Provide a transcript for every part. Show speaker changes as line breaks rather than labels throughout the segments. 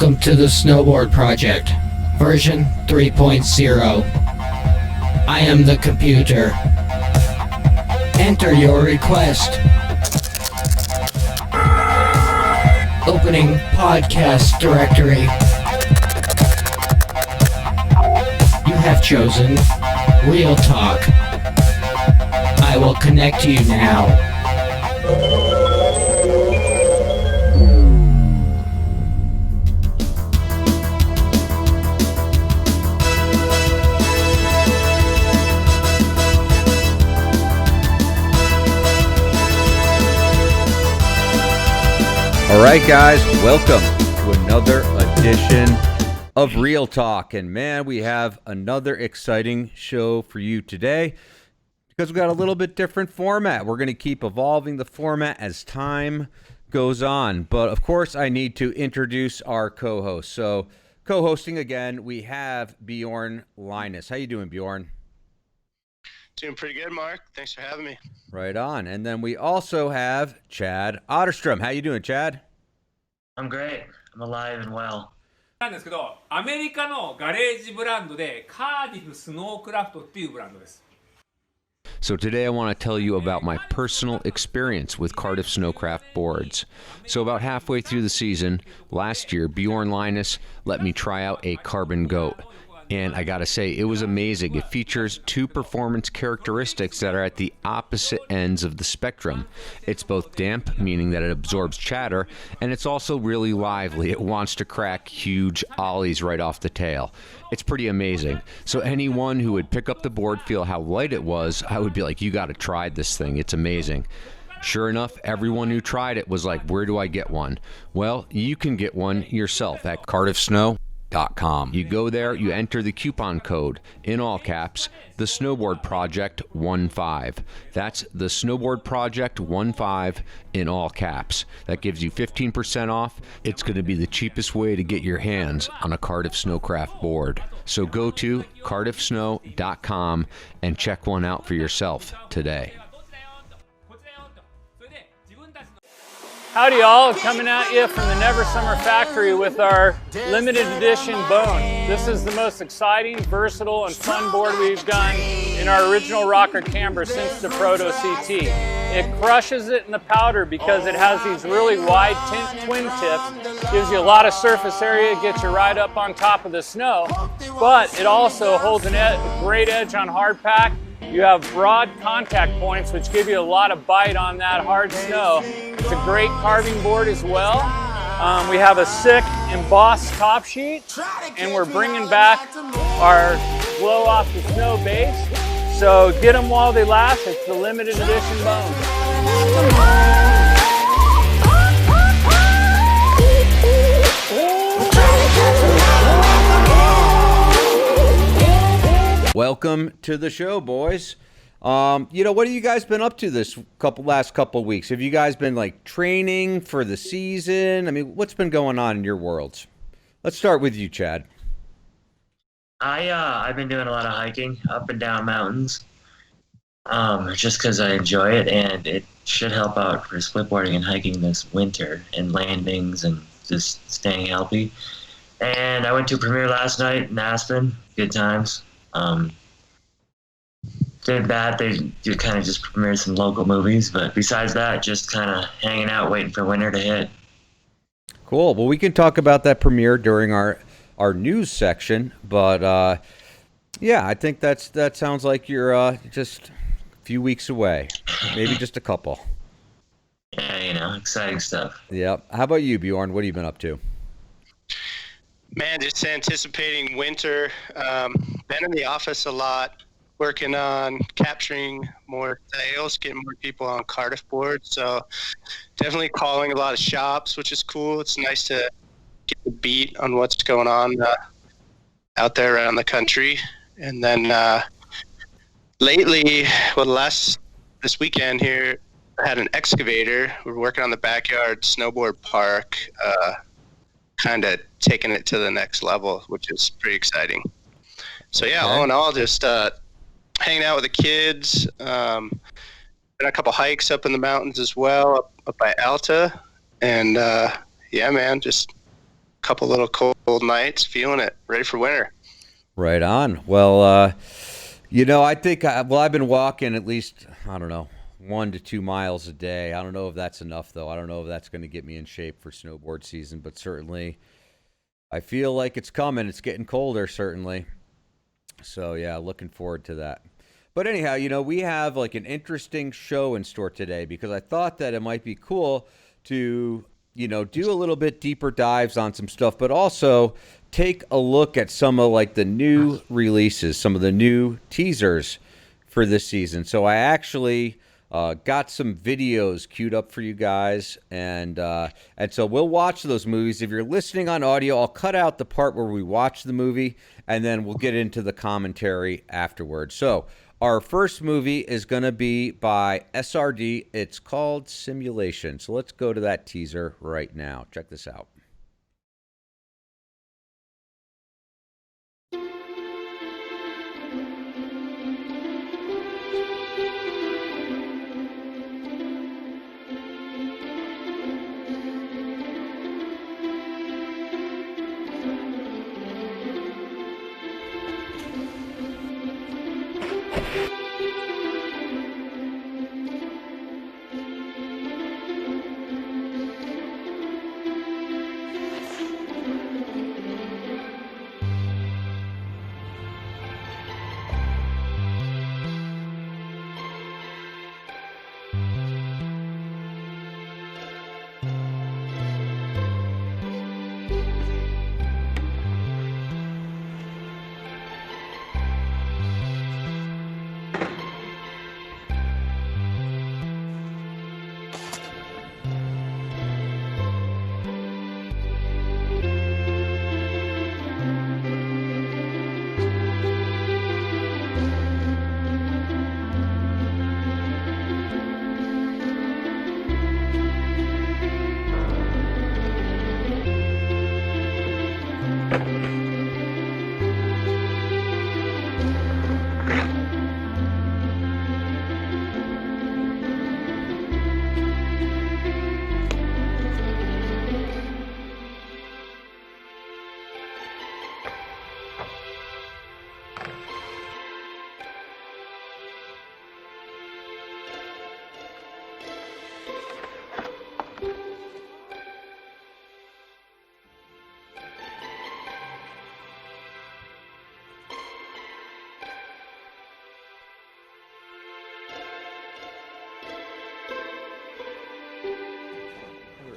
Welcome to the Snowboard Project, version 3.0. I am the computer. Enter your request. Opening podcast directory. You have chosen Real Talk. I will connect you now.
All right, guys, welcome to another edition of Real Talk. And man, we have another exciting show for you today because we've got a little bit different format. We're going to keep evolving the format as time goes on. But of course, I need to introduce our co-host. So co-hosting again, we have Bjorn Leines. How you doing, Bjorn?
Doing pretty good, Mark. Thanks for having me.
Right on. And then we also have Chad Otterstrom. How you doing, Chad?
I'm great. I'm alive and well.
なんですけど、アメリカのガレージブランドでカーディフスノークラフトっていうブランドです。
So today I want to tell you about my personal experience with Cardiff Snowcraft boards. So about halfway through the season, last year, Bjorn Leines let me try out a Carbon Goat. And I gotta say, it was amazing. It features two performance characteristics that are at the opposite ends of the spectrum. It's both damp, meaning that it absorbs chatter, and it's also really lively. It wants to crack huge ollies right off the tail. It's pretty amazing. So anyone who would pick up the board, feel how light it was, I would be like, you gotta try this thing. It's amazing. Sure enough, everyone who tried it was like, where do I get one? Well, you can get one yourself at cardiffsnow.com. You go there, you enter the coupon code, in all caps, the Snowboard Project 15. That's the Snowboard Project 15 in all caps. That gives you 15% off. It's going to be the cheapest way to get your hands on a Cardiff Snowcraft board. So go to cardiffsnow.com and check one out for yourself today.
Howdy y'all, coming at you from the Never Summer Factory with our limited edition Bone. This is the most exciting, versatile, and fun board we've done in our original rocker camber since the Proto CT. It crushes it in the powder because it has these really wide twin tips, gives you a lot of surface area, gets you right up on top of the snow, but it also holds a great edge on hard pack. You have broad contact points, which give you a lot of bite on that hard snow. It's a great carving board as well. We have a sick embossed top sheet, and we're bringing back our blow off the snow base. So get them while they last. It's the limited edition Bone.
Welcome to the show, boys. What have you guys been up to this last couple weeks? Have you guys been like training for the season? I mean, what's been going on in your worlds? Let's start with you, Chad.
I've been doing a lot of hiking up and down mountains, just because I enjoy it, and it should help out for splitboarding and hiking this winter and landings and just staying healthy. And I went to a premiere last night in Aspen. Good times. Did that. They kind of just premiered some local movies, but besides that, just kind of hanging out, waiting for winter to hit.
Cool. Well, we can talk about that premiere during our news section, but yeah, I think that sounds like you're just a few weeks away, maybe just a couple.
Yeah, exciting stuff.
Yep. How about you, Bjorn? What have you been up to?
Man, just anticipating winter. Been in the office a lot, working on capturing more sales, getting more people on Cardiff boards. So definitely calling a lot of shops, which is cool. It's nice to get the beat on what's going on out there around the country. And then lately, this weekend here, I had an excavator. We're working on the backyard snowboard park, kind of taking it to the next level, which is pretty exciting. So yeah, all in all, just hanging out with the kids. Been a couple hikes up in the mountains as well, up by Alta, and yeah, man, just couple little cold nights, feeling it, ready for winter.
Right on. Well, I think, I've been walking at least, I don't know, 1 to 2 miles a day. I don't know if that's enough, though. I don't know if that's going to get me in shape for snowboard season, but certainly I feel like it's coming. It's getting colder, certainly. So, yeah, looking forward to that. But anyhow, we have like an interesting show in store today because I thought that it might be cool to, do a little bit deeper dives on some stuff, but also take a look at some of like the new releases, some of the new teasers for this season. So I actually got some videos queued up for you guys, and so we'll watch those movies. If you're listening on audio, I'll cut out the part where we watch the movie, and then we'll get into the commentary afterwards. So our first movie is going to be by SRD. It's called Simulation. So let's go to that teaser right now. Check this out.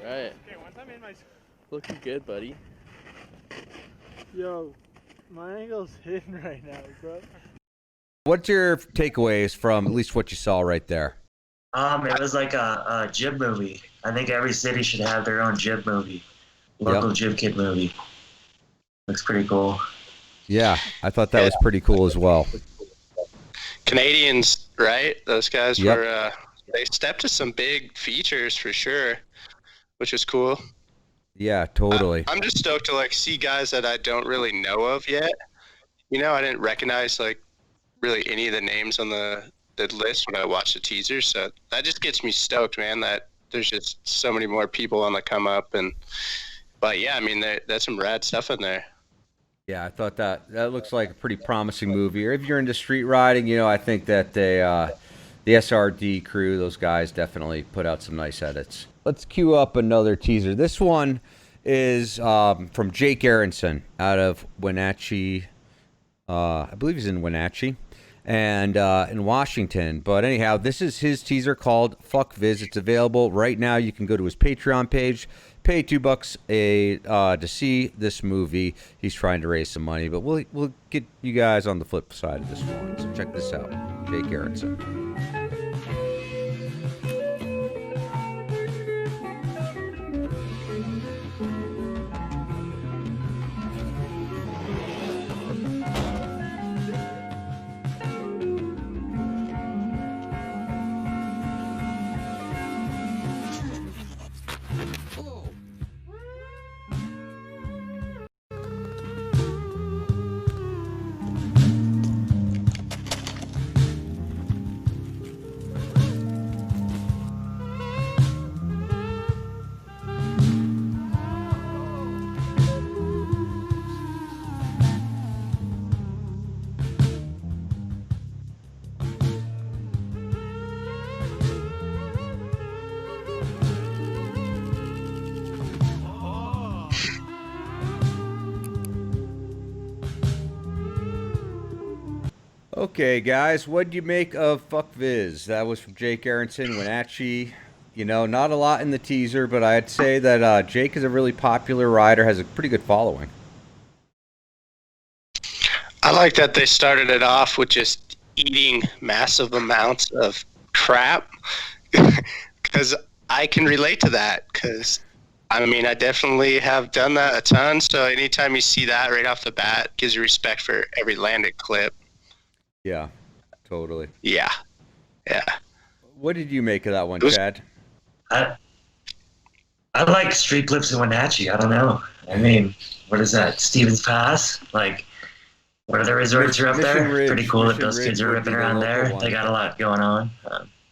Alright. Looking good, buddy.
Yo, my ankle's hidden right now, bro.
What's your takeaways from at least what you saw right there?
It was like a jib movie. I think every city should have their own jib movie. Local jib kit movie. Looks pretty cool.
Yeah, I thought that was pretty cool as well.
Canadians, right? Those guys were, they stepped to some big features for sure, which is cool.
Yeah, totally.
I'm just stoked to see guys that I don't really know of yet. I didn't recognize really any of the names on the list when I watched the teasers, so that just gets me stoked, man, that there's just so many more people on the come up. But yeah, I mean, that's some rad stuff in there.
Yeah, I thought that looks like a pretty promising movie. Or if you're into street riding, I think that the SRD crew, those guys definitely put out some nice edits. Let's cue up another teaser. This one is from Jake Aronson out of Wenatchee. I believe he's in Wenatchee and in Washington. But anyhow, this is his teaser called Fuck Viz. It's available right now. You can go to his Patreon page, pay $2 to see this movie. He's trying to raise some money, but we'll get you guys on the flip side of this one. So check this out, Jake Aronson. Okay, guys, what do you make of Fuck Viz? That was from Jake Aronson, Wenatchee. You know, not a lot in the teaser, but I'd say that Jake is a really popular rider, has a pretty good following.
I like that they started it off with just eating massive amounts of crap, because I can relate to that, because I mean, I definitely have done that a ton. So anytime you see that right off the bat, gives you respect for every landed clip.
Yeah, totally.
Yeah.
What did you make of that one, Chad?
I like street clips in Wenatchee. I don't know. I mean, what is that? Stevens Pass? Like, what other resorts are up there?
Ridge,
pretty cool
Mission
that those
Ridge
kids are
would
ripping
be the
around there.
local one.
They got a lot going on.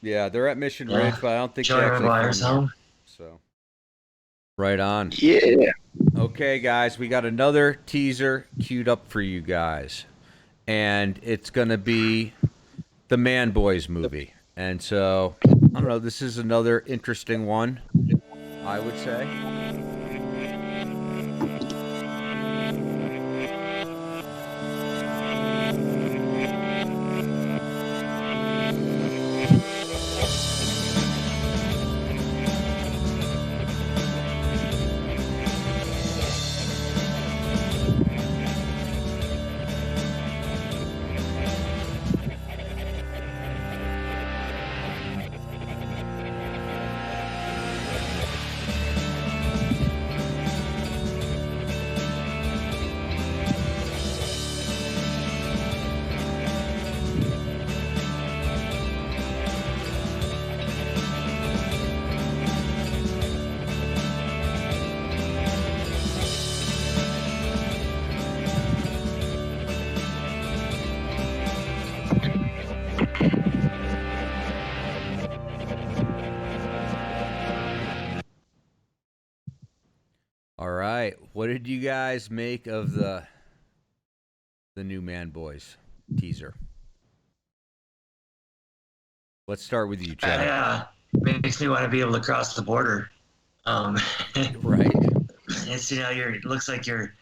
Yeah, they're at Mission
Yeah.
Ridge, but I don't think
Joey
they actually
McGuire's
film
home.
there. So, right on.
Yeah.
Okay, guys, we got another teaser queued up for you guys, and it's gonna be the Man Boys movie. And so, I don't know, this is another interesting one, I would say. All right, what did you guys make of the new Man Boys teaser? Let's start with you, Chad.
Yeah, makes me want to be able to cross the border.
Right.
It's, you know, it looks like your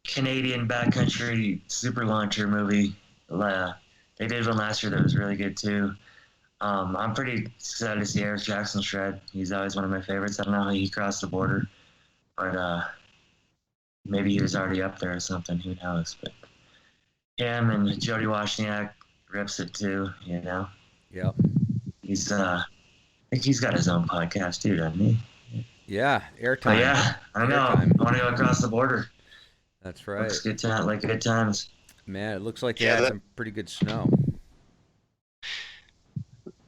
Canadian backcountry super launcher movie. They did one last year that was really good too. I'm pretty excited to see Eric Jackson shred. He's always one of my favorites. I don't know how he crossed the border, but maybe he was already up there or something. Who knows? But him and Jody Wozniak rips it too. You know.
Yep.
He's I think he's got his own podcast too, doesn't he?
Yeah, airtime.
But yeah, I know.
Airtime.
I want to go across the border.
That's right.
Looks good time, like good times.
Man, it looks like they had some pretty good snow.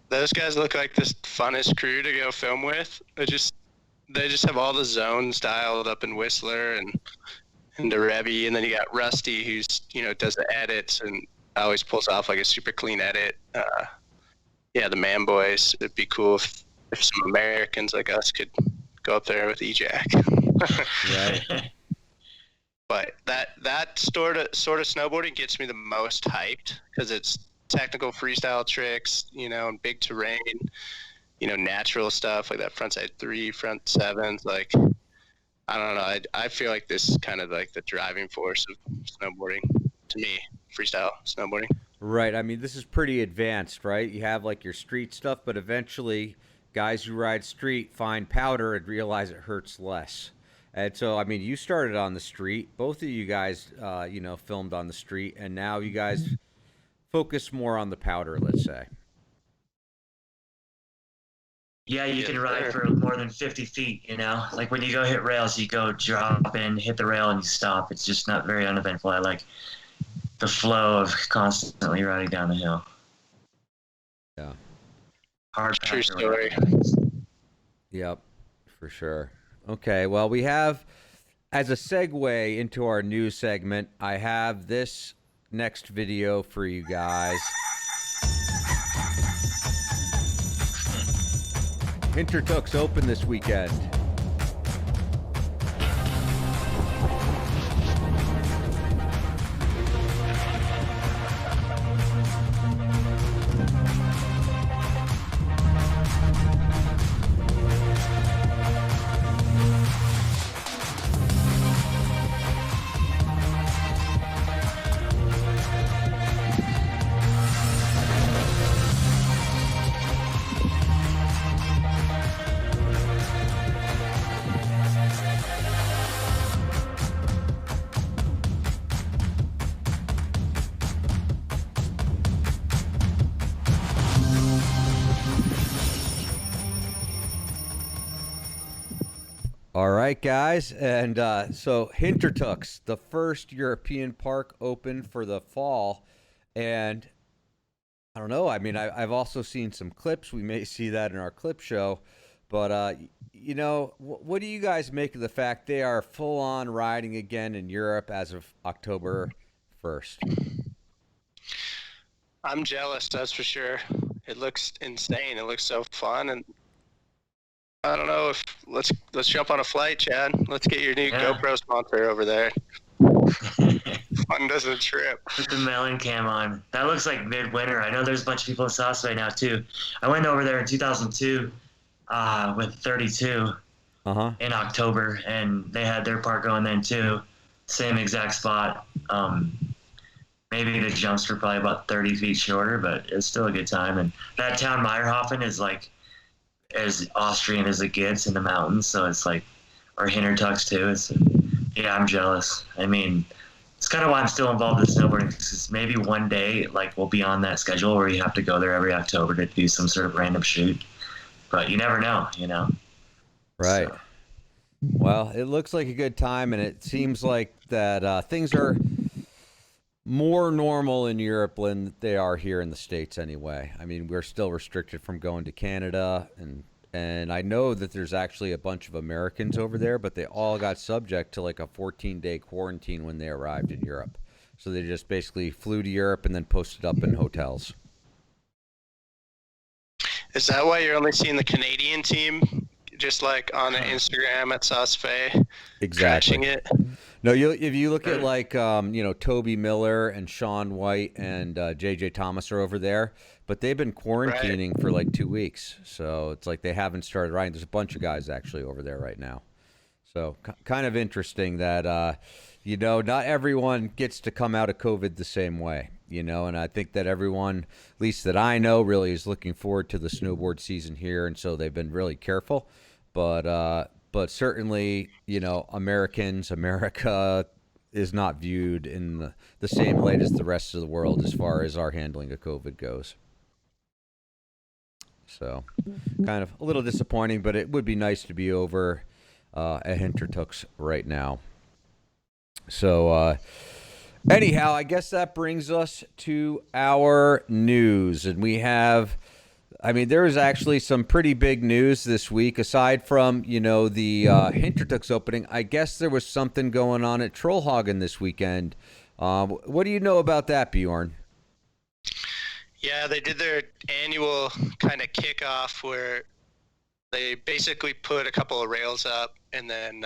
Those guys look like the funnest crew to go film with. They just have all the zones dialed up in Whistler and the Revy, and then you got Rusty, who's does the edits and always pulls off like a super clean edit. Yeah, the Man Boys. It'd be cool if some Americans like us could go up there with E-Jack.
Right.
But that sort of snowboarding gets me the most hyped because it's technical freestyle tricks, and big terrain, natural stuff like that frontside 3, front 7s. Like, I don't know. I feel like this is kind of like the driving force of snowboarding to me, freestyle snowboarding.
Right. I mean, this is pretty advanced, right? You have like your street stuff, but eventually guys who ride street find powder and realize it hurts less. And so, I mean, you started on the street. Both of you guys, filmed on the street, and now you guys focus more on the powder, let's say.
Yeah, you can ride for more than 50 feet, Like when you go hit rails, you go drop in, hit the rail, and you stop. It's just not very uneventful. I like the flow of constantly riding down the hill.
Yeah.
Hard
True story.
Yep, for sure. Okay, well, we have, as a segue into our news segment, I have this next video for you guys. Hintertux open this weekend. All right, guys. And so Hintertux, the first European park open for the fall. And I don't know. I mean, I've also seen some clips. We may see that in our clip show. But, what do you guys make of the fact they are full on riding again in Europe as of October 1st?
I'm jealous, that's for sure. It looks insane. It looks so fun, and I don't know if let's jump on a flight, Chad. Let's get your new GoPro sponsor over there. Fun doesn't trip.
Put the MELANCON on. That looks like midwinter. I know there's a bunch of people in South right now too. I went over there in 2002 with 32 in October, and they had their park going then too. Same exact spot. Maybe the jumps were probably about 30 feet shorter, but it's still a good time. And that town, Meyerhofen, is like as Austrian as it gets in the mountains. So it's like, or Hintertux too. I'm jealous. I mean, it's kind of why I'm still involved in snowboarding, because maybe one day, like, we'll be on that schedule where you have to go there every October to do some sort of random shoot. But you never know,
Right.
So.
Well, it looks like a good time, and it seems like that things are more normal in Europe than they are here in the States anyway. I mean, we're still restricted from going to Canada, and I know that there's actually a bunch of Americans over there, but they all got subject to like a 14-day quarantine when they arrived in Europe. So they just basically flew to Europe and then posted up in hotels.
Is that why you're only seeing the Canadian team just like on Instagram at Saucefe?
Exactly.
Crashing it?
No, if you look at like, Toby Miller and Sean White and JJ Thomas are over there, but they've been quarantining for like 2 weeks. So it's like they haven't started riding. There's a bunch of guys actually over there right now. So kind of interesting that, not everyone gets to come out of COVID the same way, and I think that everyone, at least that I know, really is looking forward to the snowboard season here. And so they've been really careful, but certainly, America is not viewed in the same light as the rest of the world as far as our handling of COVID goes. So kind of a little disappointing, but it would be nice to be over at Hintertux right now. So anyhow, I guess that brings us to our news. And we have... there was actually some pretty big news this week. Aside from, the Hintertux opening, I guess there was something going on at Trollhagen this weekend. What do you know about that, Bjorn?
Yeah, they did their annual kind of kickoff where they basically put a couple of rails up and then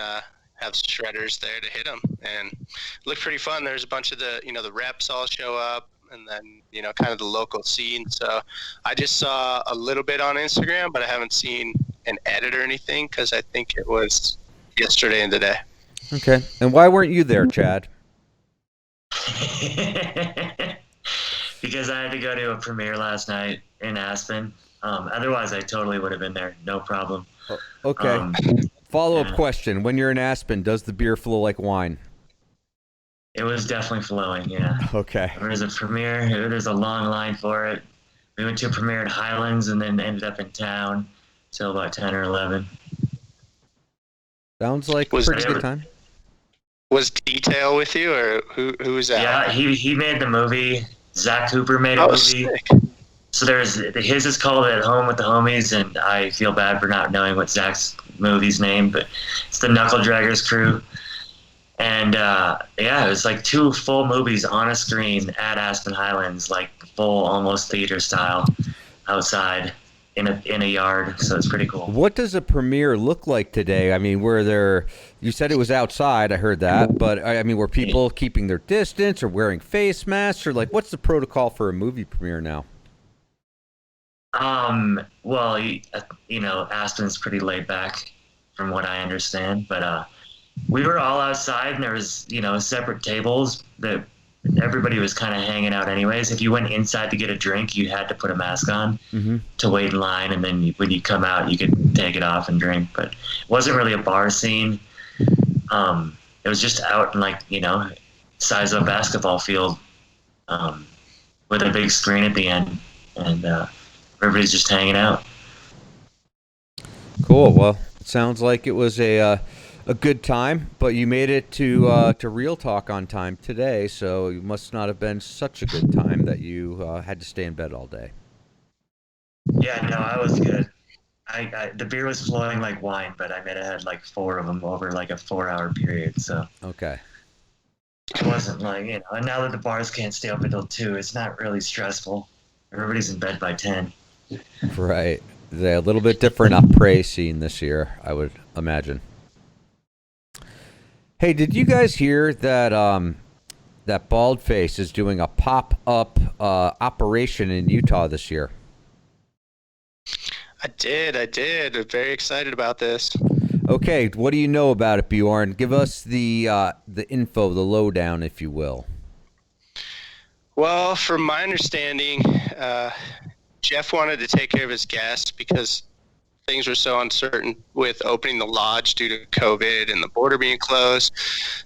have shredders there to hit them. And it looked pretty fun. There's a bunch of the reps all show up, and then, kind of the local scene. So I just saw a little bit on Instagram, but I haven't seen an edit or anything because I think it was yesterday and today.
Okay. And why weren't you there, Chad?
Because I had to go to a premiere last night in Aspen. Otherwise, I totally would have been there. No problem.
Okay. Follow-up question. When you're in Aspen, does the beer flow like wine?
It was definitely flowing, yeah.
Okay.
There was a premiere. There's a long line for it. We went to a premiere at Highlands and then ended up in town till about 10 or 11.
Sounds like a pretty good time.
Was Detail with you, or who was that?
Yeah, he made the movie. Zach Cooper made a movie.
Sick.
So his is called At Home with the Homies, and I feel bad for not knowing what Zach's movie's name, but it's the Knuckle Draggers crew. And it was like 2 full movies on a screen at Aspen Highlands, like full, almost theater style, outside in a yard. So it's pretty cool.
What does a premiere look like today? I mean, you said it was outside, I heard that, but were people keeping their distance or wearing face masks, or like, what's the protocol for a movie premiere now?
Well, Aspen's pretty laid back from what I understand, but we were all outside, and there was, separate tables that everybody was kind of hanging out anyways. If you went inside to get a drink, you had to put a mask on to wait in line, and then when you come out, you could take it off and drink. But it wasn't really a bar scene. It was just out in size of a basketball field with a big screen at the end, and everybody's just hanging out.
Cool. Well, it sounds like it was a a good time, but you made it to Real Talk on time today, so it must not have been such a good time that you had to stay in bed all day.
Yeah, no, I was good. The beer was flowing like wine, but I had like 4 of them over like a 4-hour period, so.
Okay.
It wasn't like, and now that the bars can't stay open until 2, it's not really stressful. Everybody's in bed by 10.
Right. They're a little bit different après scene this year, I would imagine. Hey, did you guys hear that that Baldface is doing a pop-up operation in Utah this year?
I did. I'm very excited about this.
Okay, what do you know about it, Bjorn? Give us the info, the lowdown, if you will.
Well, from my understanding, Jeff wanted to take care of his guests because things were so uncertain with opening the lodge due to COVID and the border being closed.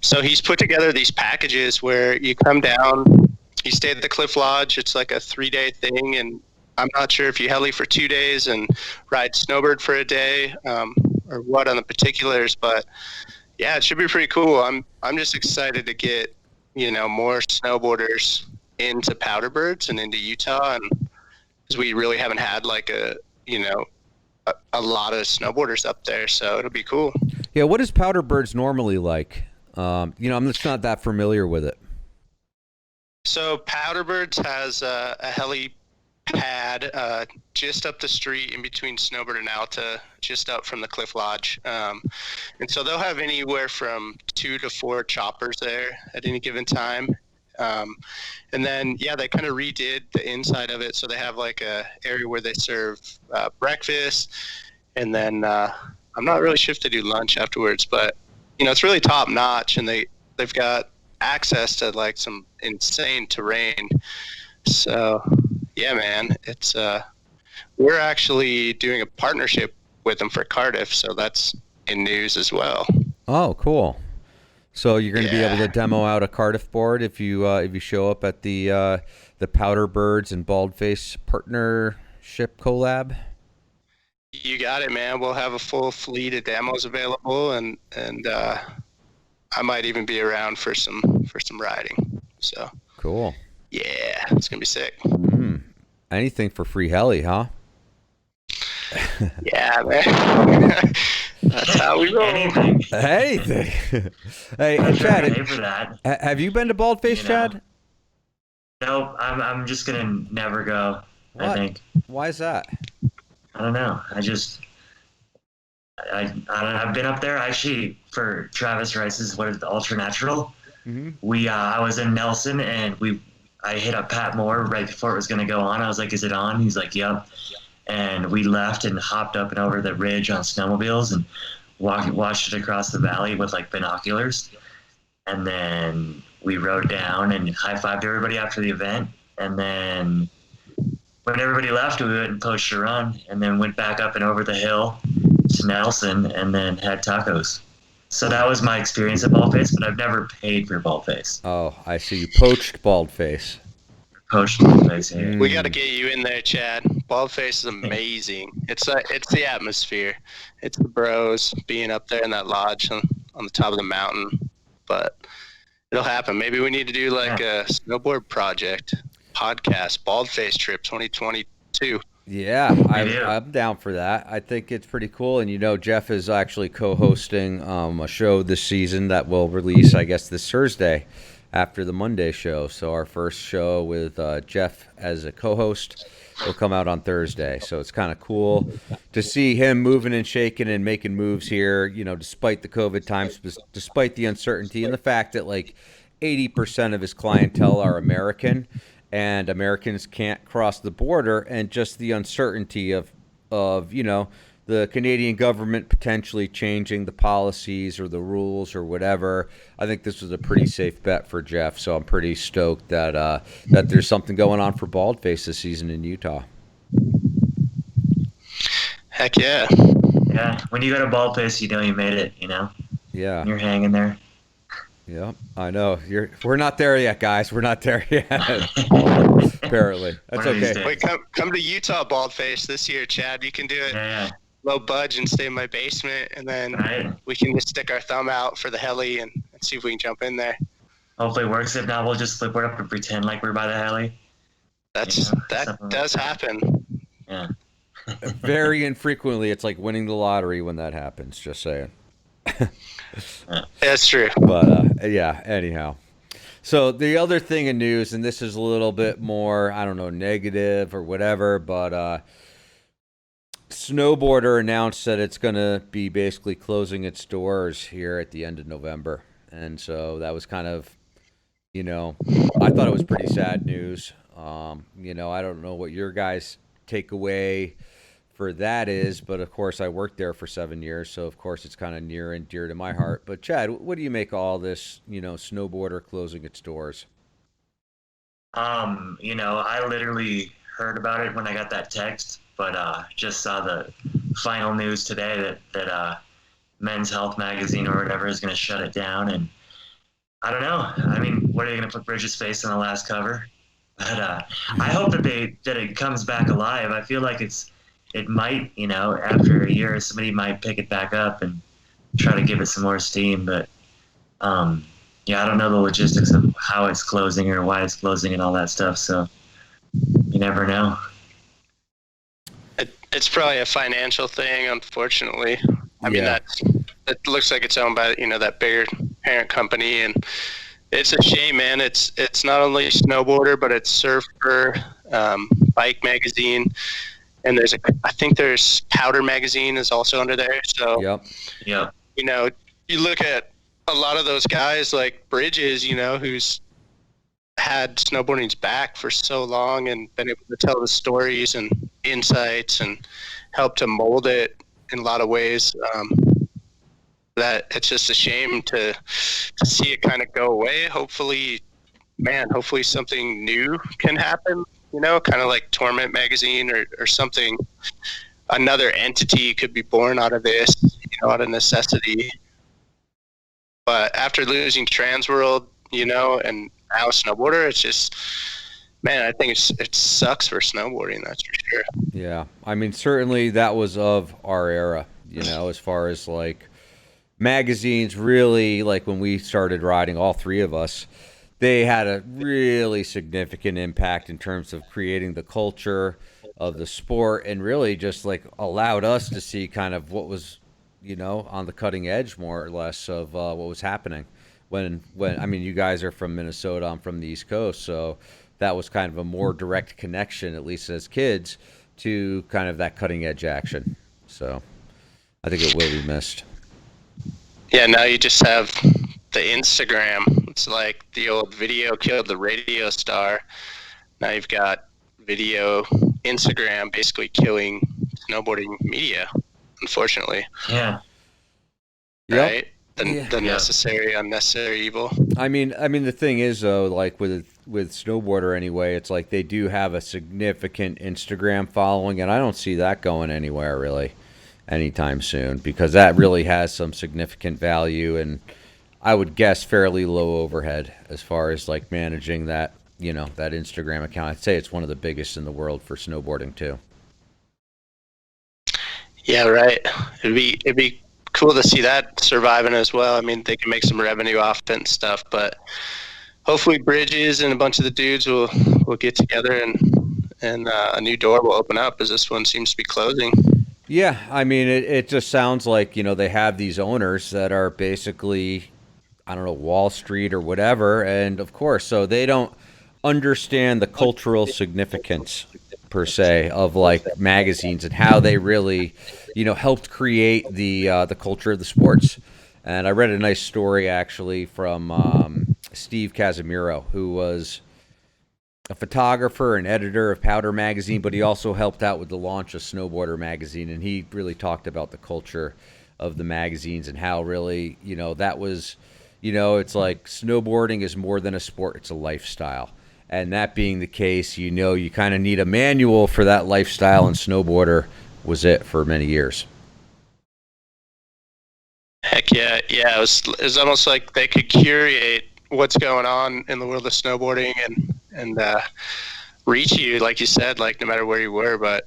So he's put together these packages where you come down, you stay at the Cliff Lodge. It's like a 3-day thing, and I'm not sure if you heli for 2 days and ride snowbird for a day, or what on the particulars, but yeah, it should be pretty cool. I'm just excited to get, more snowboarders into Powderbirds and into Utah, and because we really haven't had like a lot of snowboarders up there, so it'll be cool.
Yeah, what is Powderbirds normally like? I'm just not that familiar with it.
So Powderbirds has a heli pad just up the street in between Snowbird and Alta, just up from the Cliff Lodge, and so they'll have anywhere from 2 to 4 choppers there at any given time, and then they kind of redid the inside of it, so they have like a area where they serve breakfast, and then I'm not really sure if they do lunch afterwards, but it's really top notch, and they've got access to like some insane terrain. So yeah, man, it's we're actually doing a partnership with them for Cardiff, so that's in news as well.
Oh, cool. So you're going to be able to demo out a Cardiff board if you show up at the Powderbirds and Baldface partnership collab.
You got it, man. We'll have a full fleet of demos available, and I might even be around for some riding. So
cool.
Yeah, it's gonna be sick.
Anything for free heli, huh?
Yeah, man. That's how we roll.
Anything. Hey, Chad, have you been to Baldface, Chad?
Nope, I'm just gonna never go.
What?
I think.
Why is that?
I don't know. I've been up there actually for Travis Rice's Ultra Natural. Mm-hmm. I was in Nelson, and I hit up Pat Moore right before it was going to go on. I was like, "Is it on?" He's like, "Yep." And we left and hopped up and over the ridge on snowmobiles and watched it across the valley with like binoculars. And then we rode down and high-fived everybody after the event. And then when everybody left, we went and poached a run, and then went back up and over the hill to Nelson, and then had tacos. So that was my experience at Baldface, but I've never paid for Baldface.
Oh, I see. You poached Baldface.
Poached Baldface, yeah.
We got to get you in there, Chad. Baldface is amazing. It's the atmosphere. It's the bros being up there in that lodge on the top of the mountain. But it'll happen. Maybe we need to do like a snowboard project podcast, Baldface Trip 2022.
Yeah, I'm down for that. I think it's pretty cool. And, Jeff is actually co-hosting a show this season that will release, I guess, this Thursday after the Monday show. So our first show with Jeff as a co-host will come out on Thursday. So it's kind of cool to see him moving and shaking and making moves here, despite the COVID times, despite the uncertainty and the fact that like 80% of his clientele are American. And Americans can't cross the border, and just the uncertainty of the Canadian government potentially changing the policies or the rules or whatever. I think this was a pretty safe bet for Jeff, so I'm pretty stoked that there's something going on for Baldface this season in Utah.
Heck yeah.
Yeah, when you go to Baldface, you made it,
Yeah.
You're hanging there.
Yeah, I know. We're not there yet, guys. We're not there yet. Apparently. That's okay.
Wait, come to Utah, Baldface, this year, Chad. You can do it.
Yeah.
low budge and stay in my basement, and then we can just stick our thumb out for the heli and see if we can jump in there.
Hopefully it works. If not, we'll just flip it up and pretend like we're by the heli.
That does happen.
Yeah.
Very infrequently, it's like winning the lottery when that happens. Just saying.
That's true.
But yeah. Anyhow, so the other thing in news, and this is a little bit more, I don't know, negative or whatever, but Snowboarder announced that it's going to be basically closing its doors here at the end of November, and so that was kind of, I thought it was pretty sad news. I don't know what your guys' takeaway for that is, but of course I worked there for 7 years, so of course it's kind of near and dear to my heart. But Chad, what do you make of all this, Snowboarder closing its doors?
I literally heard about it when I got that text, but just saw the final news today that Men's Health magazine or whatever is going to shut it down, and I don't know. I mean, what are they going to put Bridget's face on the last cover? But I hope that it comes back alive. I feel like it might, after a year, somebody might pick it back up and try to give it some more steam. But I don't know the logistics of how it's closing or why it's closing and all that stuff. So you never know.
It's probably a financial thing, unfortunately. I mean, it looks like it's owned by that bigger parent company, and it's a shame, man. It's not only Snowboarder, but it's Surfer, Bike Magazine, and I think there's Powder Magazine is also under there. So
yep.
You look at a lot of those guys like Bridges, who's had snowboarding's back for so long and been able to tell the stories and insights and help to mold it in a lot of ways. That it's just a shame to see it kind of go away. Hopefully something new can happen, kind of like Torment Magazine or something. Another entity could be born out of this, out of necessity. But after losing Transworld, and now Snowboarder, it's just, man, I think it sucks for snowboarding, that's for sure.
Yeah, I mean, certainly that was of our era, as far as like magazines, really, like when we started riding, all three of us, they had a really significant impact in terms of creating the culture of the sport and really just like allowed us to see kind of what was, on the cutting edge more or less of what was happening. When I mean, you guys are from Minnesota, I'm from the East Coast, so that was kind of a more direct connection, at least as kids, to kind of that cutting edge action. So I think it will be missed.
Yeah, now you just have the Instagram. It's like the old video killed the radio star. Now you've got video, Instagram basically killing snowboarding media, unfortunately.
Yeah.
Right? The necessary, unnecessary evil.
I mean, the thing is, though, like with Snowboarder anyway, it's like they do have a significant Instagram following, and I don't see that going anywhere really anytime soon, because that really has some significant value, and I would guess fairly low overhead as far as like managing that, that Instagram account. I'd say it's one of the biggest in the world for snowboarding too.
Yeah, right. It'd be cool to see that surviving as well. I mean, they can make some revenue off it and stuff, but hopefully Bridges and a bunch of the dudes will get together and a new door will open up, as this one seems to be closing.
Yeah, I mean, it just sounds like, they have these owners that are basically, I don't know, Wall Street or whatever, and of course, so they don't understand the cultural significance per se of like magazines and how they really, helped create the culture of the sports. And I read a nice story actually from Steve Casimiro, who was a photographer and editor of Powder Magazine, but he also helped out with the launch of Snowboarder Magazine, and he really talked about the culture of the magazines and how really, that was, it's like snowboarding is more than a sport, it's a lifestyle. And that being the case, you kind of need a manual for that lifestyle, and Snowboarder was it for many years.
Heck yeah. Yeah, it was almost like they could curate what's going on in the world of snowboarding and reach you, like you said, like no matter where you were. But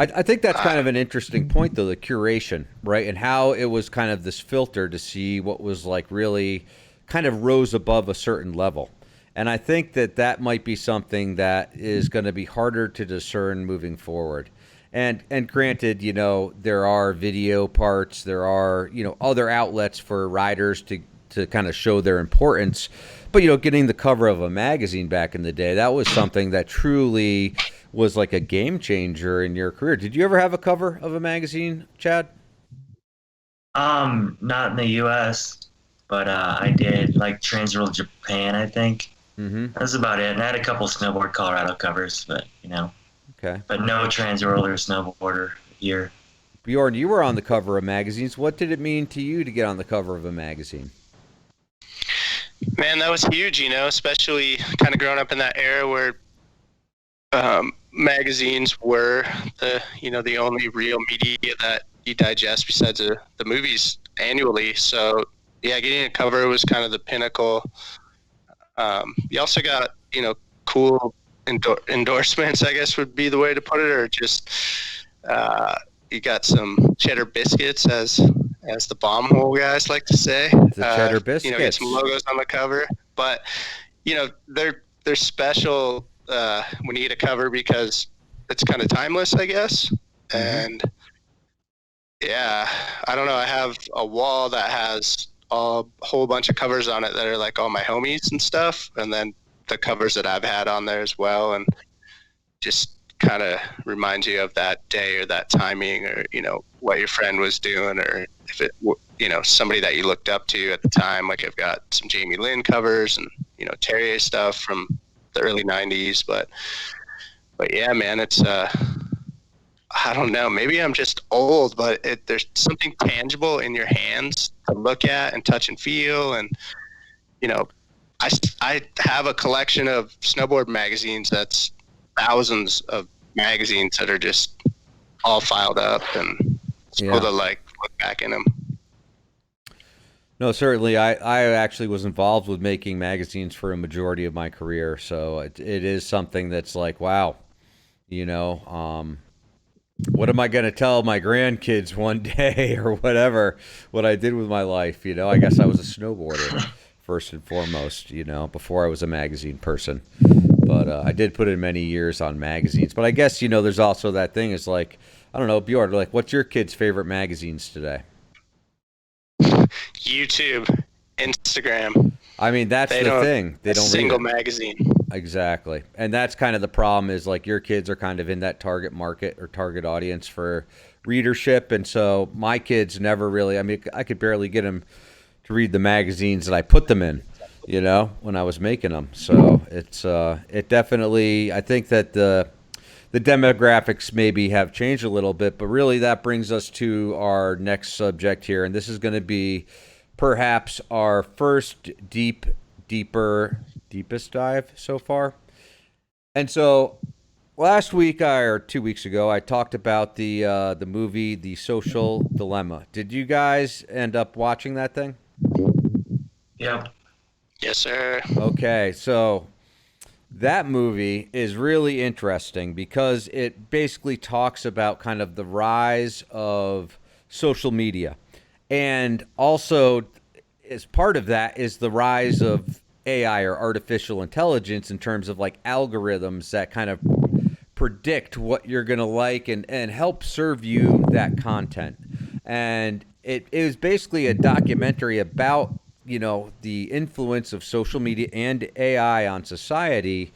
I think that's kind of an interesting point, though, the curation, right? And how it was kind of this filter to see what was like really kind of rose above a certain level. And I think that that might be something that is going to be harder to discern moving forward. And granted, you know, there are video parts, there are, you know, other outlets for riders to kind of show their importance. But, you know, getting the cover of a magazine back in the day, that was something that truly was like a game changer in your career. Did you ever have a cover of a magazine, Chad?
Not in the U.S., but I did like Transworld Japan, I think.
Mm-hmm.
That's about it. And I had a couple Snowboard Colorado covers, but, you know.
Okay.
But no Transworld or Snowboarder here.
Bjorn, you were on the cover of magazines. What did it mean to you to get on the cover of a magazine?
Man, that was huge, you know, especially kind of growing up in that era where magazines were the only real media that you digest besides the movies annually. So yeah, getting a cover was kind of the pinnacle. You also got, you know, cool endorsements, I guess would be the way to put it, or just you got some cheddar biscuits, as the bomb hole guys like to say.
The cheddar biscuits.
You know, get some logos on the cover, but you know they're special when you get a cover because it's kind of timeless, I guess. Mm-hmm. And yeah, I don't know. I have a wall that has a whole bunch of covers on it that are like all my homies and stuff, and then the covers that I've had on there as well, and just kind of reminds you of that day or that timing, or you know what your friend was doing, or if it you know somebody that you looked up to at the time. Like I've got some Jamie Lynn covers and you know Terrier stuff from the early 90s, but yeah, man, it's I don't know, maybe I'm just old, but there's something tangible in your hands to look at and touch and feel. And you know, I have a collection of snowboard magazines that's thousands of magazines that are just all filed up, and it's cool to like look back in them.
No, certainly. I actually was involved with making magazines for a majority of my career, so it is something that's like, wow, you know, what am I going to tell my grandkids one day or whatever, what I did with my life? You know, I guess I was a snowboarder first and foremost, you know, before I was a magazine person. But I did put in many years on magazines. But I guess, you know, there's also that thing is like, I don't know, Bjorn, like, what's your kids' favorite magazines today?
YouTube, Instagram.
I mean, that's the thing. They don't read
single
it.
magazine.
Exactly. And that's kind of the problem is like your kids are kind of in that target market or target audience for readership. And so my kids never really, I mean, I could barely get them to read the magazines that I put them in, you know, when I was making them. So it's, it definitely, I think that the demographics maybe have changed a little bit, but really that brings us to our next subject here. And this is going to be perhaps our first deepest dive so far. And so last week or 2 weeks ago, I talked about the movie, The Social Dilemma. Did you guys end up watching that thing?
Yep.
Yes, sir.
Okay, so that movie is really interesting because it basically talks about kind of the rise of social media. And also, as part of that is the rise of AI or artificial intelligence in terms of like algorithms that kind of predict what you're going to like and help serve you that content. And it was basically a documentary about, you know, the influence of social media and AI on society,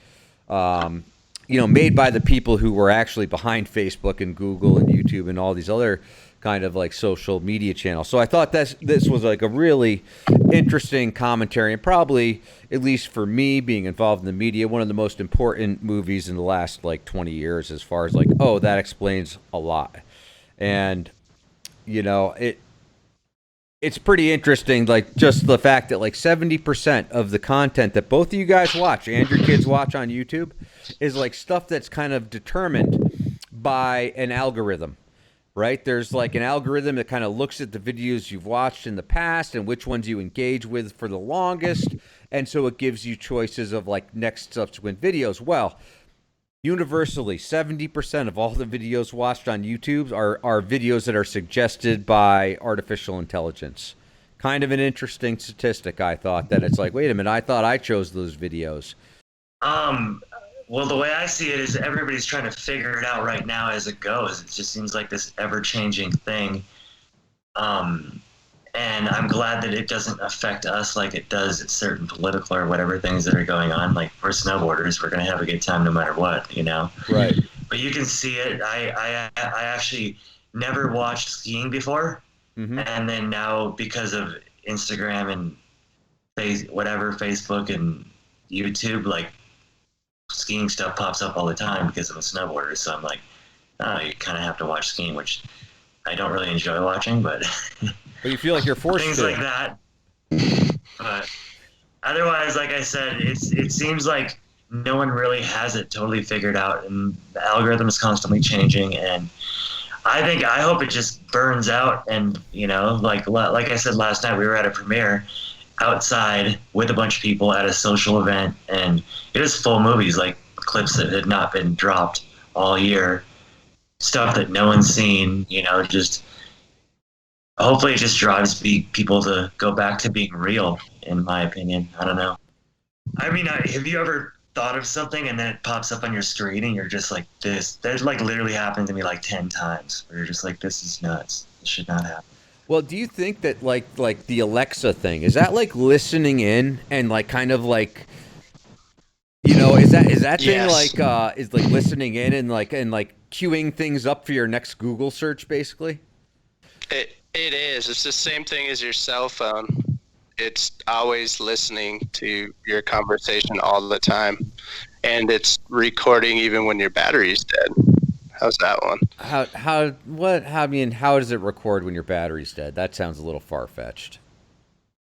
you know, made by the people who were actually behind Facebook and Google and YouTube and all these other kind of like social media channels. So I thought this was like a really interesting commentary, and probably, at least for me being involved in the media, one of the most important movies in the last like 20 years as far as like, oh, that explains a lot. And, you know, it's pretty interesting, like just the fact that like 70% of the content that both of you guys watch and your kids watch on YouTube is like stuff that's kind of determined by an algorithm. Right? There's like an algorithm that kind of looks at the videos you've watched in the past and which ones you engage with for the longest. And so it gives you choices of like next subsequent videos. Well, universally, 70% of all the videos watched on YouTube are videos that are suggested by artificial intelligence. Kind of an interesting statistic, I thought, that it's like, wait a minute, I thought I chose those videos.
Well, the way I see it is everybody's trying to figure it out right now as it goes. It just seems like this ever-changing thing. And I'm glad that it doesn't affect us like it does at certain political or whatever things that are going on. Like, we're snowboarders, we're going to have a good time no matter what, you know?
Right.
But you can see it. I actually never watched skiing before.
Mm-hmm.
And then now, because of Instagram and Facebook and YouTube, like, skiing stuff pops up all the time because I'm a snowboarder. So I'm like, oh, you kind of have to watch skiing, which I don't really enjoy watching, but
But you feel like you're forced
things
to.
like that. But otherwise, like I said, it seems like no one really has it totally figured out, and the algorithm is constantly changing. And I hope it just burns out. And you know, like I said last night, we were at a premiere outside with a bunch of people at a social event, and it was full movies, like clips that had not been dropped all year, stuff that no one's seen, you know. Just hopefully it just drives people to go back to being real, in my opinion. I don't know. I mean, have you ever thought of something and then it pops up on your screen and you're just like, this? That like literally happened to me like 10 times, where you're just like, this is nuts, this should not happen.
Well, do you think that like the Alexa thing, is that like listening in and like kind of like, you know, is that thing
Yes.
like is like listening in and like queuing things up for your next Google search, basically?
It is. It's the same thing as your cell phone. It's always listening to your conversation all the time, and it's recording even when your battery's dead. How's that one?
How does it record when your battery's dead? That sounds a little far-fetched.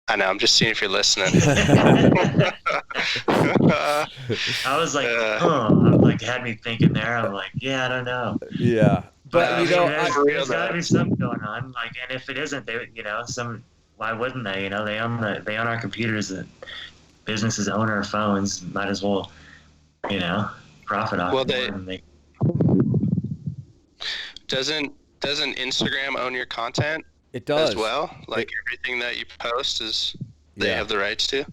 I know. I'm just seeing if you're listening.
I was like, like had me thinking there. I'm like, yeah, I don't know.
Yeah. But you know,
there's got to be something going on. Like, and if it isn't, they, you know, why wouldn't they? You know, they own our computers. And businesses own our phones. Might as well, you know, profit off.
Well,
it.
Doesn't Instagram own your content?
It does
as well. Like everything that you post they have the rights to.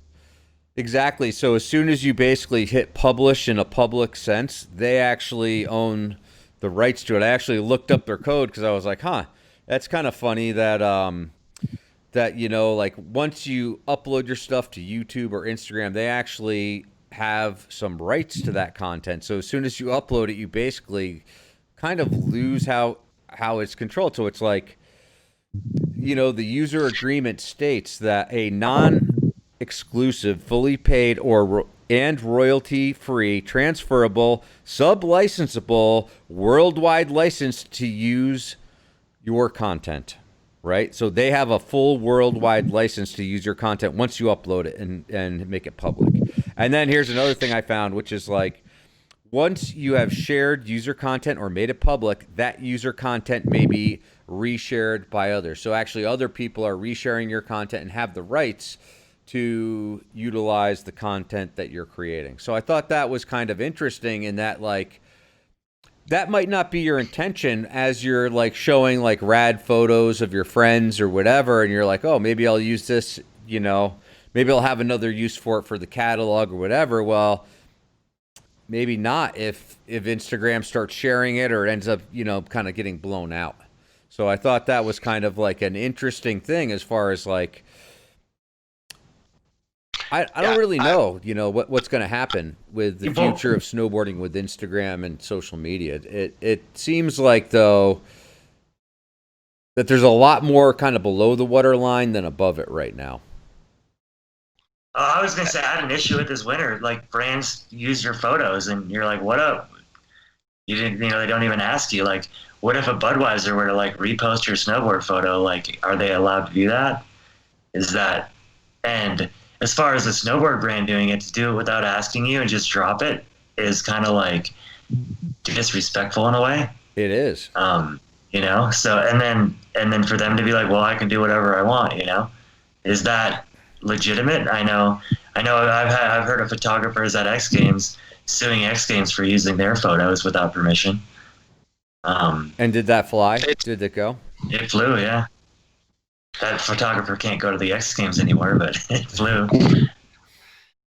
Exactly. So as soon as you basically hit publish in a public sense, they actually own the rights to it. I actually looked up their code because I was like, that's kind of funny that that, you know, like once you upload your stuff to YouTube or Instagram, they actually have some rights to that content. So as soon as you upload it, you basically kind of lose how it's controlled. So it's like, you know, the user agreement states that a non-exclusive, fully paid and royalty-free, transferable, sub-licensable, worldwide license to use your content, right? So they have a full worldwide license to use your content once you upload it and make it public. And then here's another thing I found, which is like, once you have shared user content or made it public, that user content may be reshared by others. So actually other people are resharing your content and have the rights to utilize the content that you're creating. So I thought that was kind of interesting in that, like, that might not be your intention as you're like showing like rad photos of your friends or whatever, and you're like, oh, maybe I'll use this, you know, maybe I'll have another use for it for the catalog or whatever. Well, maybe not if Instagram starts sharing it or it ends up, you know, kind of getting blown out. So I thought that was kind of like an interesting thing as far as like, I don't really know, you know, what's going to happen with the future of snowboarding with Instagram and social media. It seems like, though, that there's a lot more kind of below the waterline than above it right now.
I was going to say, I had an issue with this winter. Like, brands use your photos, and you're like, what up? You didn't, you know, they don't even ask you. Like, what if a Budweiser were to, like, repost your snowboard photo? Like, are they allowed to do that? And as far as a snowboard brand doing it, to do it without asking you and just drop it is kind of, like, disrespectful in a way.
It is.
You know? So, and then for them to be like, well, I can do whatever I want, you know? Is that legitimate? I know I've heard of photographers at X Games suing X Games for using their photos without permission.
And did that fly? Did it go?
It flew, yeah. That photographer can't go to the X Games anymore, but it flew.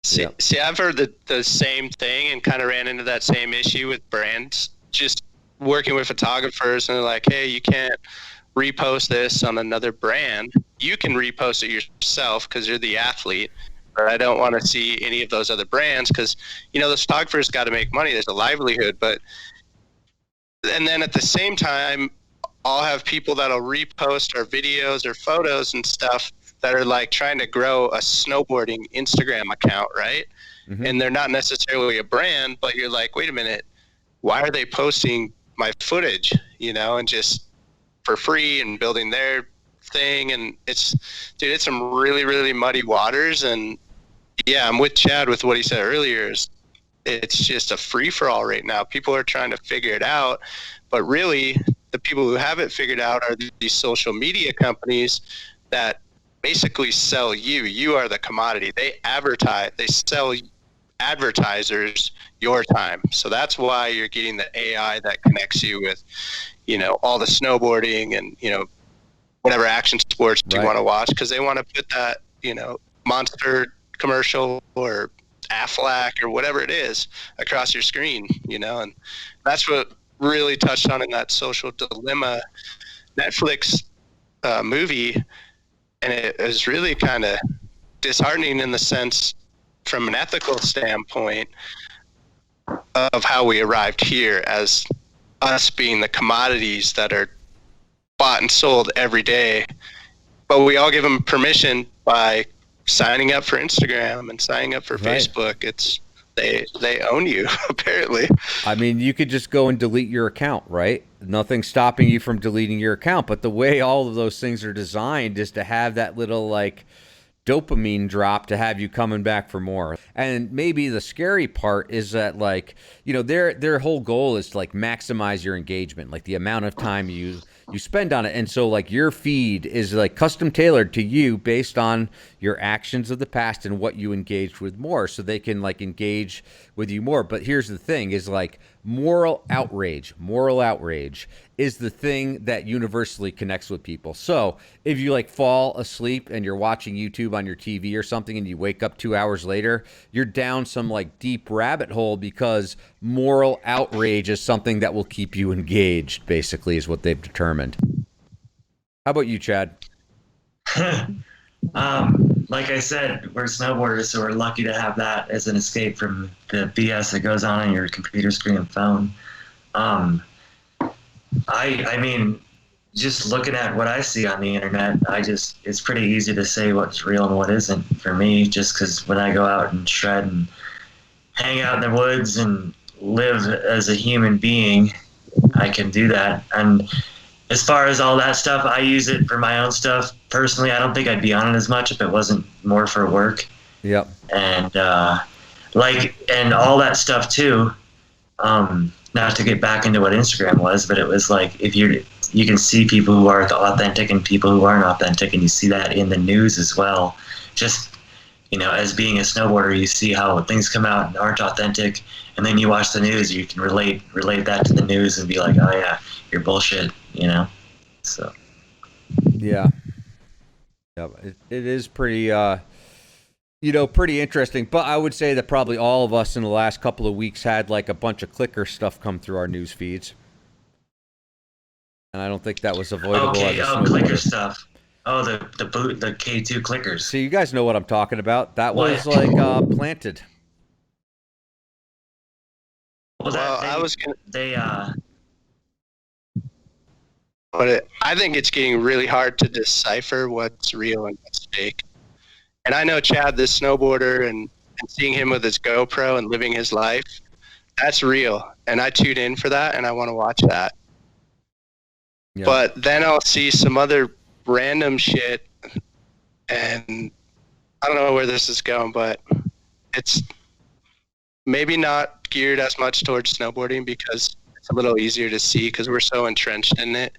See, I've heard the same thing and kind of ran into that same issue with brands. Just working with photographers, and they're like, hey, you can't repost this on another brand. You can repost it yourself because you're the athlete. But I don't want to see any of those other brands because, you know, the photographer's got to make money. There's a livelihood. And then at the same time, I'll have people that'll repost our videos or photos and stuff that are like trying to grow a snowboarding Instagram account, right? Mm-hmm. And they're not necessarily a brand, but you're like, wait a minute, why are they posting my footage, you know, and just for free and building their thing? And it's some really, really muddy waters. And yeah, I'm with Chad with what he said earlier. It's just a free for all right now. People are trying to figure it out, but really the people who have it figured out are these social media companies that basically sell you. You are the commodity. They advertise, they sell advertisers your time. So that's why you're getting the AI that connects you with, you know, all the snowboarding and, you know, whatever action sports you want to watch, because they want to put that, you know, Monster commercial or Aflac or whatever it is across your screen, you know. And that's what really touched on in that Social Dilemma Netflix movie. And it was really kind of disheartening in the sense, from an ethical standpoint, of how we arrived here as us being the commodities that are bought and sold every day. But we all give them permission by signing up for Instagram and signing up for Facebook. It's they own you, apparently.
I mean, you could just go and delete your account, right? Nothing's stopping you from deleting your account. But the way all of those things are designed is to have that little, like, dopamine drop to have you coming back for more. And maybe the scary part is that, like, you know, their whole goal is to, like, maximize your engagement, like the amount of time you spend on it. And so, like, your feed is, like, custom tailored to you based on your actions of the past and what you engaged with more, so they can, like, engage with you more. But here's the thing is, like, moral outrage is the thing that universally connects with people. So if you, like, fall asleep and you're watching YouTube on your TV or something and you wake up 2 hours later, you're down some, like, deep rabbit hole because moral outrage is something that will keep you engaged, basically, is what they've determined. How about you, Chad?
Like I said, we're snowboarders, so we're lucky to have that as an escape from the BS that goes on your computer screen and phone. I mean, just looking at what I see on the internet, it's pretty easy to say what's real and what isn't for me, just because when I go out and shred and hang out in the woods and live as a human being, I can do that. And as far as all that stuff, I use it for my own stuff. Personally, I don't think I'd be on it as much if it wasn't more for work.
Yep.
And and all that stuff too. Not to get back into what Instagram was, but it was like, if you can see people who are authentic and people who aren't authentic, and you see that in the news as well. Just, you know, as being a snowboarder, you see how things come out and aren't authentic, and then you watch the news, you can relate that to the news and be like, oh yeah, you're bullshit, you know. So
yeah, it is pretty pretty interesting. But I would say that probably all of us in the last couple of weeks had, like, a bunch of clicker stuff come through our news feeds, and I don't think that was avoidable.
Okay, clicker stuff. Oh, the K2 clickers.
So you guys know what I'm talking about. That was like planted.
Well, I was gonna. But I think it's getting really hard to decipher what's real and what's fake. And I know Chad, this snowboarder, and seeing him with his GoPro and living his life, that's real. And I tune in for that, and I want to watch that. Yeah. But then I'll see some other random shit, and I don't know where this is going, but it's maybe not geared as much towards snowboarding because it's a little easier to see because we're so entrenched in it.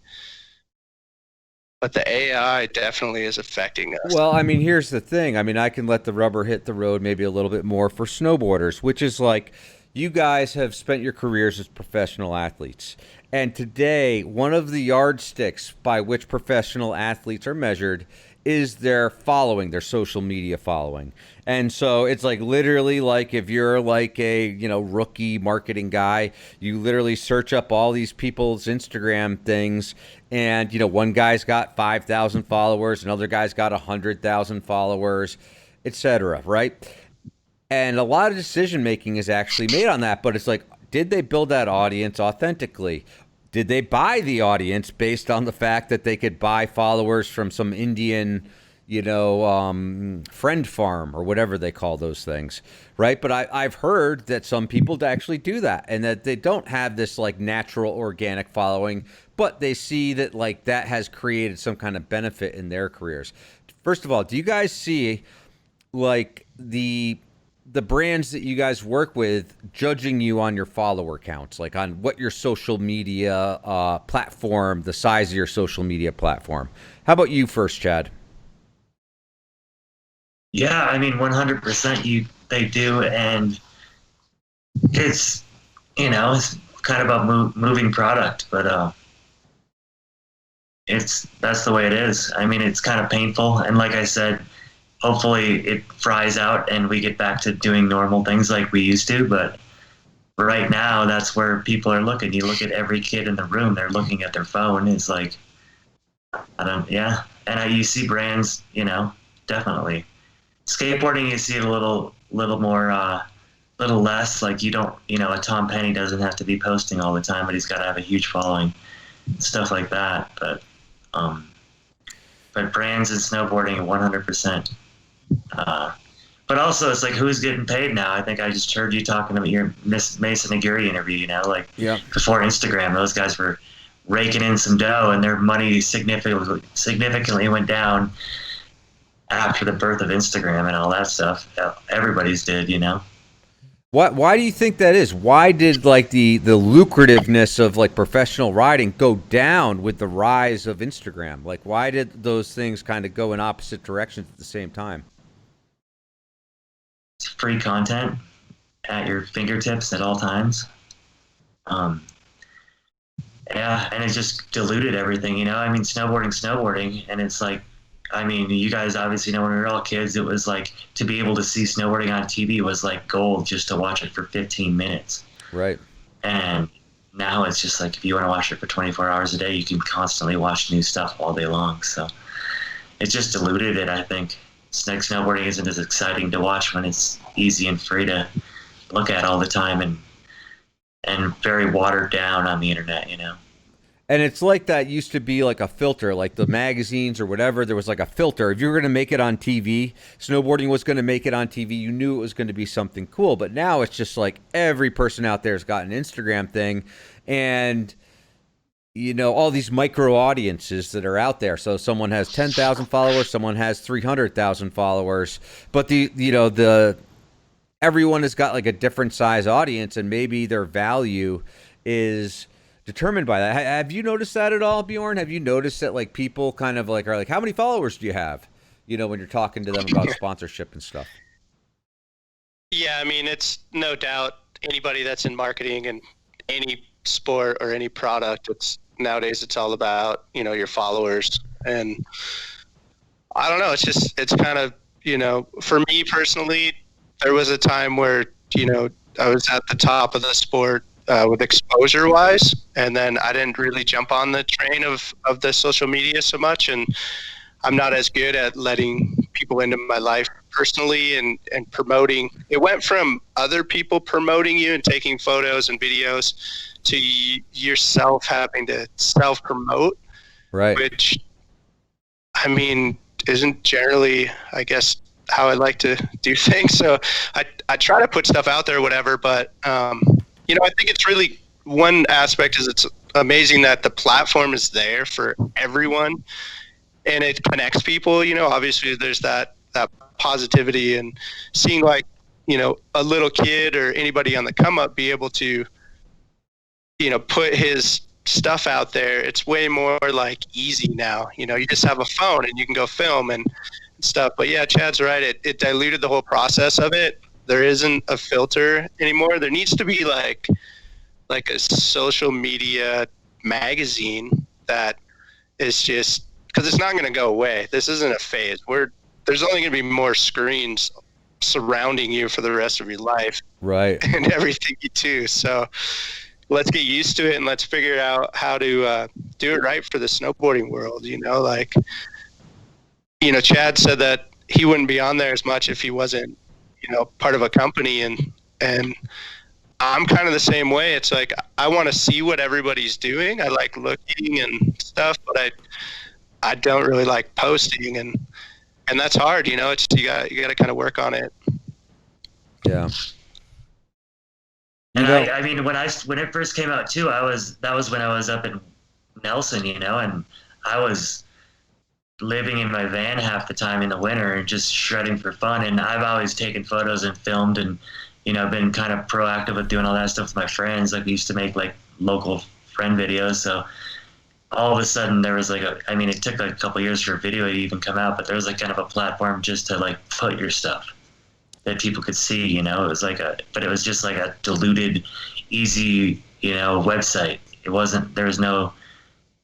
But the AI definitely is affecting us.
Well, I mean, here's the thing. I mean, I can let the rubber hit the road maybe a little bit more for snowboarders, which is like, you guys have spent your careers as professional athletes. And today, one of the yardsticks by which professional athletes are measured is their following, their social media following. And so it's like literally like if you're like a, rookie marketing guy, you literally search up all these people's Instagram things and, one guy's got 5,000 followers, another guy's got 100,000 followers, etc., right? And a lot of decision making is actually made on that, but it's like, did they build that audience authentically? Did they buy the audience based on the fact that they could buy followers from some Indian, friend farm or whatever they call those things, right? But I've heard that some people actually do that and that they don't have this like natural organic following, but they see that like that has created some kind of benefit in their careers. First of all, do you guys see like the brands that you guys work with judging you on your follower counts, like on what your social media platform, the size of your social media platform? How about you first, Chad?
Yeah, I mean, 100% they do, and it's, it's kind of about moving product, but that's the way it is. I mean, it's kind of painful, and like I said, hopefully it fries out and we get back to doing normal things like we used to. But right now, that's where people are looking. You look at every kid in the room, they're looking at their phone. It's like, And you see brands, definitely. Skateboarding, you see it a little more, little less. Like you don't, a Tom Penny doesn't have to be posting all the time, but he's got to have a huge following, stuff like that. But brands and snowboarding, 100%. But also, it's like, who's getting paid now? I think I just heard you talking about your Miss Mason Aguirre interview. Before Instagram, those guys were raking in some dough, and their money significantly went down after the birth of Instagram and all that stuff. Everybody's did,
Why do you think that is? Why did like the lucrativeness of like professional riding go down with the rise of Instagram? Like, why did those things kind of go in opposite directions at the same time?
It's free content at your fingertips at all times. And it just diluted everything, I mean, snowboarding, and it's like, I mean, you guys obviously know when we were all kids, it was like to be able to see snowboarding on TV was like gold just to watch it for 15 minutes.
Right.
And now it's just like, if you want to watch it for 24 hours a day, you can constantly watch new stuff all day long. So it just diluted it, I think. Snowboarding isn't as exciting to watch when it's easy and free to look at all the time and very watered down on the internet,
And it's like that used to be like a filter, like the magazines or whatever. There was like a filter. If you were going to make it on TV, snowboarding was going to make it on TV. You knew it was going to be something cool. But now it's just like every person out there has got an Instagram thing, and all these micro audiences that are out there. So someone has 10,000 followers, someone has 300,000 followers, but everyone has got like a different size audience, and maybe their value is determined by that. Have you noticed that at all, Bjorn? Have you noticed that like people kind of like are like, how many followers do you have? When you're talking to them about sponsorship and stuff.
Yeah, I mean, it's no doubt anybody that's in marketing and any sport or any product, nowadays it's all about, your followers. And I don't know, it's kind of, for me personally, there was a time where, I was at the top of the sport with exposure wise, and then I didn't really jump on the train of the social media so much, and I'm not as good at letting people into my life personally and promoting. It went from other people promoting you and taking photos and videos to yourself having to self-promote,
right?
Which, I mean, isn't generally, I guess, how I like to do things. So I try to put stuff out there, whatever, but I think it's really, one aspect is it's amazing that the platform is there for everyone and it connects people. Obviously there's that positivity, and seeing like, a little kid or anybody on the come up be able to, put his stuff out there. It's way more like easy now. You just have a phone and you can go film and stuff. But yeah, Chad's right. It diluted the whole process of it. there isn't a filter anymore. There needs to be like a social media magazine that is just, because it's not going to go away. This isn't a phase. There's only going to be more screens surrounding you for the rest of your life.
Right.
And everything you do. So let's get used to it and let's figure out how to do it right for the snowboarding world. Chad said that he wouldn't be on there as much if he wasn't, part of a company, and I'm kind of the same way. It's like I want to see what everybody's doing. I like looking and stuff, but I don't really like posting, and that's hard. It's you got to kind of work on it.
Yeah.
And I mean, when it first came out too, that was when I was up in Nelson, and I was living in my van half the time in the winter and just shredding for fun. And I've always taken photos and filmed and, been kind of proactive with doing all that stuff with my friends. Like we used to make like local friend videos. So all of a sudden there was it took like a couple years for a video to even come out, but there was like kind of a platform just to like put your stuff that people could see, it was but it was just like a diluted, easy, website.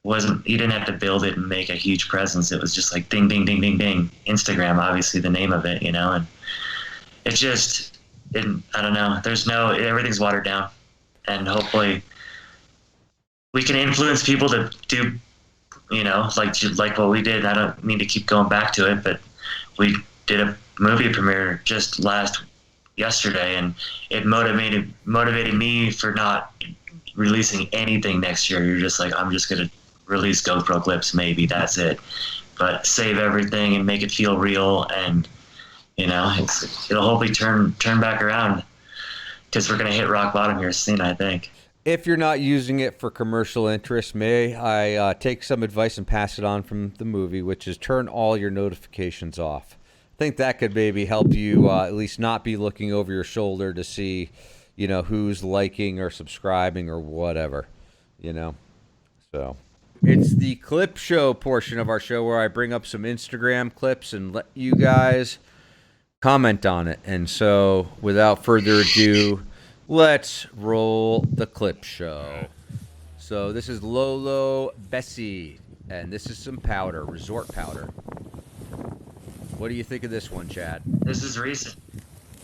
You didn't have to build it and make a huge presence. It was just like ding, ding, ding, ding, ding. Instagram, obviously the name of it, and it's just, I don't know. Everything's watered down, and hopefully we can influence people to do, like what we did. I don't need to keep going back to it, but we did a movie premiere just yesterday, and it motivated me for not releasing anything next year. You're just like, I'm just going to release GoPro clips, maybe that's it, but save everything and make it feel real, and it'll hopefully turn back around, because we're going to hit rock bottom here soon, I think.
If you're not using it for commercial interest, may I take some advice and pass it on from the movie, which is turn all your notifications off. I think that could maybe help you at least not be looking over your shoulder to see, who's liking or subscribing or whatever, So it's the clip show portion of our show where I bring up some Instagram clips and let you guys comment on it. And so without further ado, let's roll the clip show. So this is Lolo Bessie, and this is some powder, resort powder. What do you think of this one, Chad?
This is recent.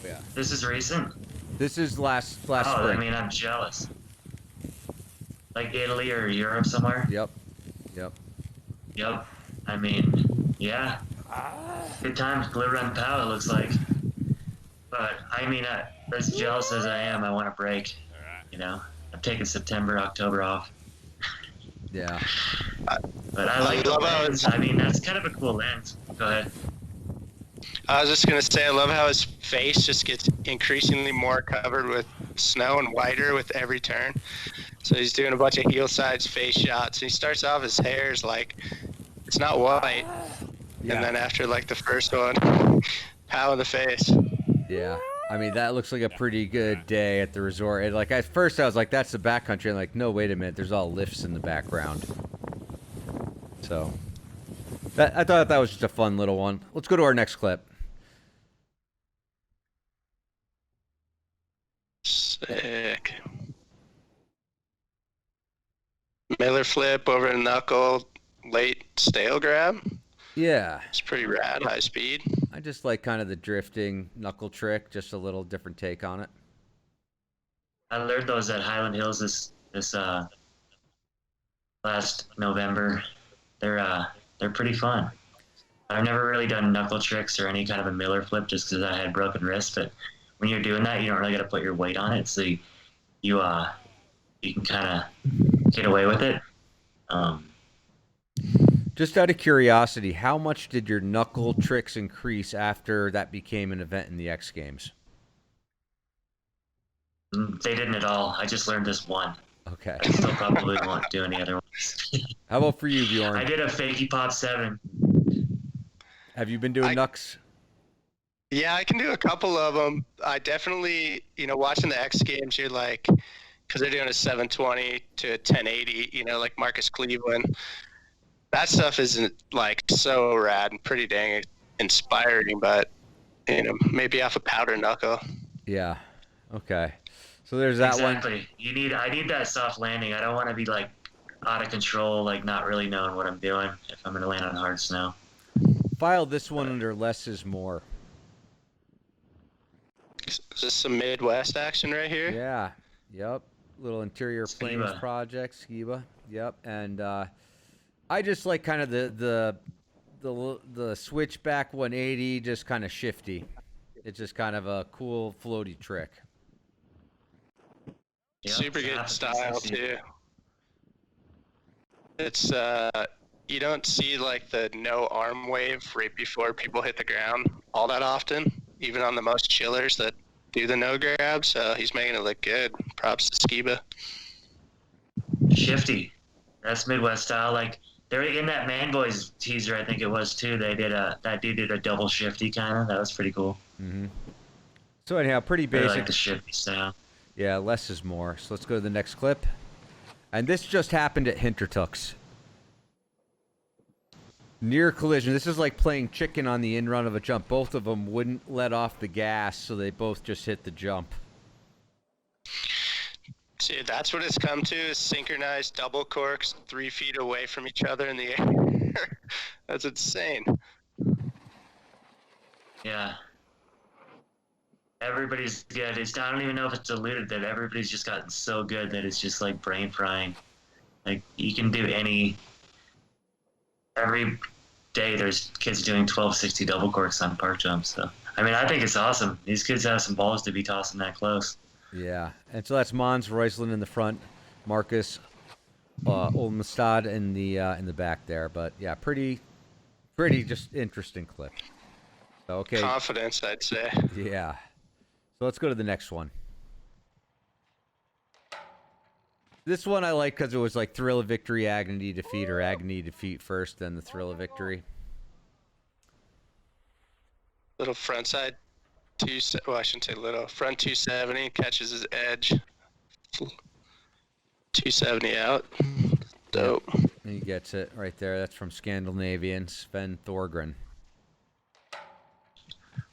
Yeah.
This is recent?
This is last spring.
I mean, I'm jealous. Like Italy or Europe somewhere?
Yep.
I mean, yeah. Good times, glue run pow, it looks like. But, I mean, as jealous as I am, I want a break. I'm taking September, October off.
Yeah.
But I like the lens. I mean, that's kind of a cool lens. Go ahead.
I was just going to say, I love how his face just gets increasingly more covered with snow and whiter with every turn. So he's doing a bunch of heel sides face shots. He starts off, his hair's like, it's not white. Yeah. And then after like the first one, pow in the face.
Yeah. I mean, that looks like a pretty good day at the resort. And like at first I was like, that's the backcountry. I'm like, no, wait a minute. There's all lifts in the background. So I thought that was just a fun little one. Let's go to our next clip.
Sick. Miller flip over a knuckle, late stale grab.
Yeah.
It's pretty rad, high speed.
I just like kind of the drifting knuckle trick, just a little different take on it.
I learned those at Highland Hills this last November. They're pretty fun. I've never really done knuckle tricks or any kind of a Miller flip just because I had broken wrists, but when you're doing that, you don't really got to put your weight on it, so you can kind of get away with it.
Just out of curiosity, how much did your knuckle tricks increase after that became an event in the X Games?
They didn't at all. I just learned this one.
Okay.
I still probably won't do any other ones.
How about for you, Bjorn?
I did a fakie pop 7.
Have you been doing knucks?
Yeah, I can do a couple of them. I definitely, watching the X Games, you're like, because they're doing a 720 to a 1080, like Marcus Cleveland. That stuff isn't like so rad and pretty dang inspiring, but maybe off a powder knuckle.
Yeah. Okay. So there's that one.
Exactly. I need that soft landing. I don't want to be like out of control, like not really knowing what I'm doing if I'm going to land on hard snow.
File this one under less is more.
Is this some Midwest action right here?
Yeah. Yep. Little interior planes
Skiba.
project, Skiba. Yep. And I just like kind of the switchback 180, just kind of shifty. It's just kind of a cool floaty trick.
Yep,
Super good
half
style
consistency.
too. It's you don't see like the no arm wave right before people hit the ground all that often, even on the most chillers that do the no grab. So he's making it look good. Props to Skiba.
Shifty. That's Midwest style. Like they were in that Man Boys teaser, I think it was too. They did that dude did a double shifty kind of. That was pretty cool.
Mm-hmm. So anyhow, pretty
I
basic.
like the shifty style.
Yeah, less is more. So let's go to the next clip. And this just happened at Hintertux. Near collision. This is like playing chicken on the in-run of a jump. Both of them wouldn't let off the gas, so they both just hit the jump.
See, that's what it's come to, is synchronized double corks 3 feet away from each other in the air. That's insane.
Yeah. Everybody's good. I don't even know if it's diluted that everybody's just gotten so good that it's just like brain frying. Like you can do every day there's kids doing 1260 double corks on park jumps. So I mean I think it's awesome. These kids have some balls to be tossing that close.
Yeah, and so that's Mons Reusland in the front, Marcus Olmstad in the back there. But yeah, pretty just interesting clip. So, okay.
Confidence, I'd say.
Yeah. So let's go to the next one. This one I like because it was like thrill of victory, agony, defeat, or agony, defeat first, then the thrill of victory.
Little front side I shouldn't say little. Front 270, catches his edge. 270 out. Dope.
And he gets it right there. That's from Scandinavian, Sven Thorgren.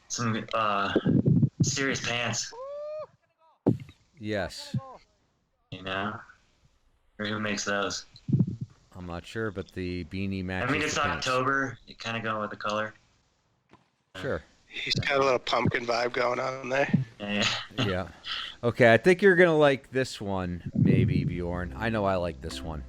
Some serious pants.
Yes.
You know? Or who makes those?
I'm not sure, but the beanie matches.
I mean, it's
the pants.
October. You kind of go with the color.
Sure.
He's got a little pumpkin vibe going on there.
Yeah.
Yeah. Okay, I think you're going to like this one, maybe, Bjorn. I know I like this one.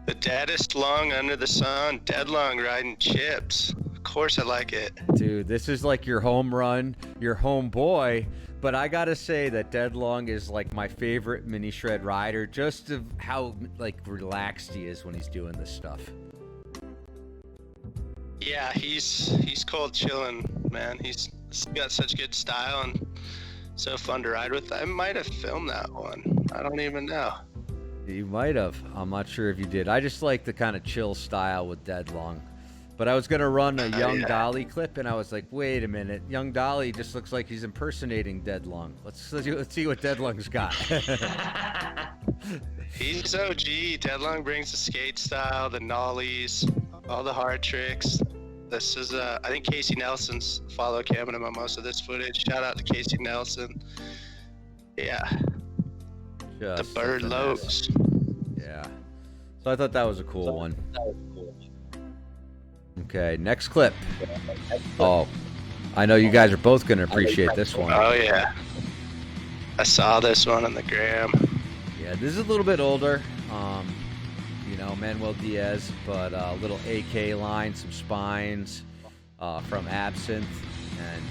The deadest long under the sun, dead long riding chips. Of course I like it.
Dude, this is like your home run, your home boy. But I gotta say that Dead Long is like my favorite mini shred rider, just of how like relaxed he is when he's doing this stuff.
Yeah, he's cold chilling, man. He's got such good style and so fun to ride with. I might have filmed that one. I don't even know.
You might have. I'm not sure if you did. I just like the kind of chill style with Dead Long. But I was going to run a Young Dolly clip, and I was like, wait a minute. Young Dolly just looks like he's impersonating Dead Long. Let's see what Dead Long's got.
He's OG. Dead Long brings the skate style, the nollies, all the hard tricks. This is, I think Casey Nelson's follow camming him on most of this footage. Shout out to Casey Nelson. Yeah. The bird lopes.
Yeah. So I thought that was a cool one. Okay, next clip. Oh, I know you guys are both going to appreciate this one.
Oh, yeah. I saw this one on the gram.
Yeah, this is a little bit older. You know, Manuel Diaz, but a little AK line, some spines from Absinthe. And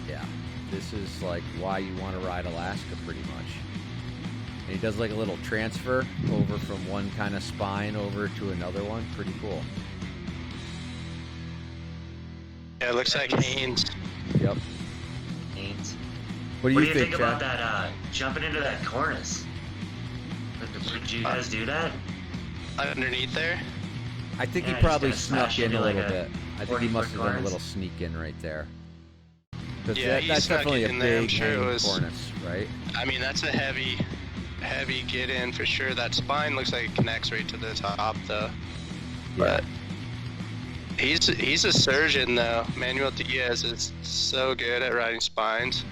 yeah, this is like why you want to ride Alaska pretty much. And he does like a little transfer over from one kind of spine over to another one. Pretty cool.
Yeah, it looks like Haynes.
Yep.
Haynes.
What do you think,
about
Chad?
that jumping into that cornice? Did you guys do that?
Underneath there?
I think he
Yeah,
probably
he's gonna
snuck
smash
in a
into like
little
a
bit. I think he
40-foot
must have done a
cornice.
little sneak in right there.
Yeah, he
That's
snuck
definitely a
in there. I'm
big
sure it
hanging
was.
cornice, right?
I mean, that's a heavy get in for sure. That spine looks like it connects right to the top, though.
Yeah.
But He's a surgeon though. Manuel Diaz is so good at riding spines.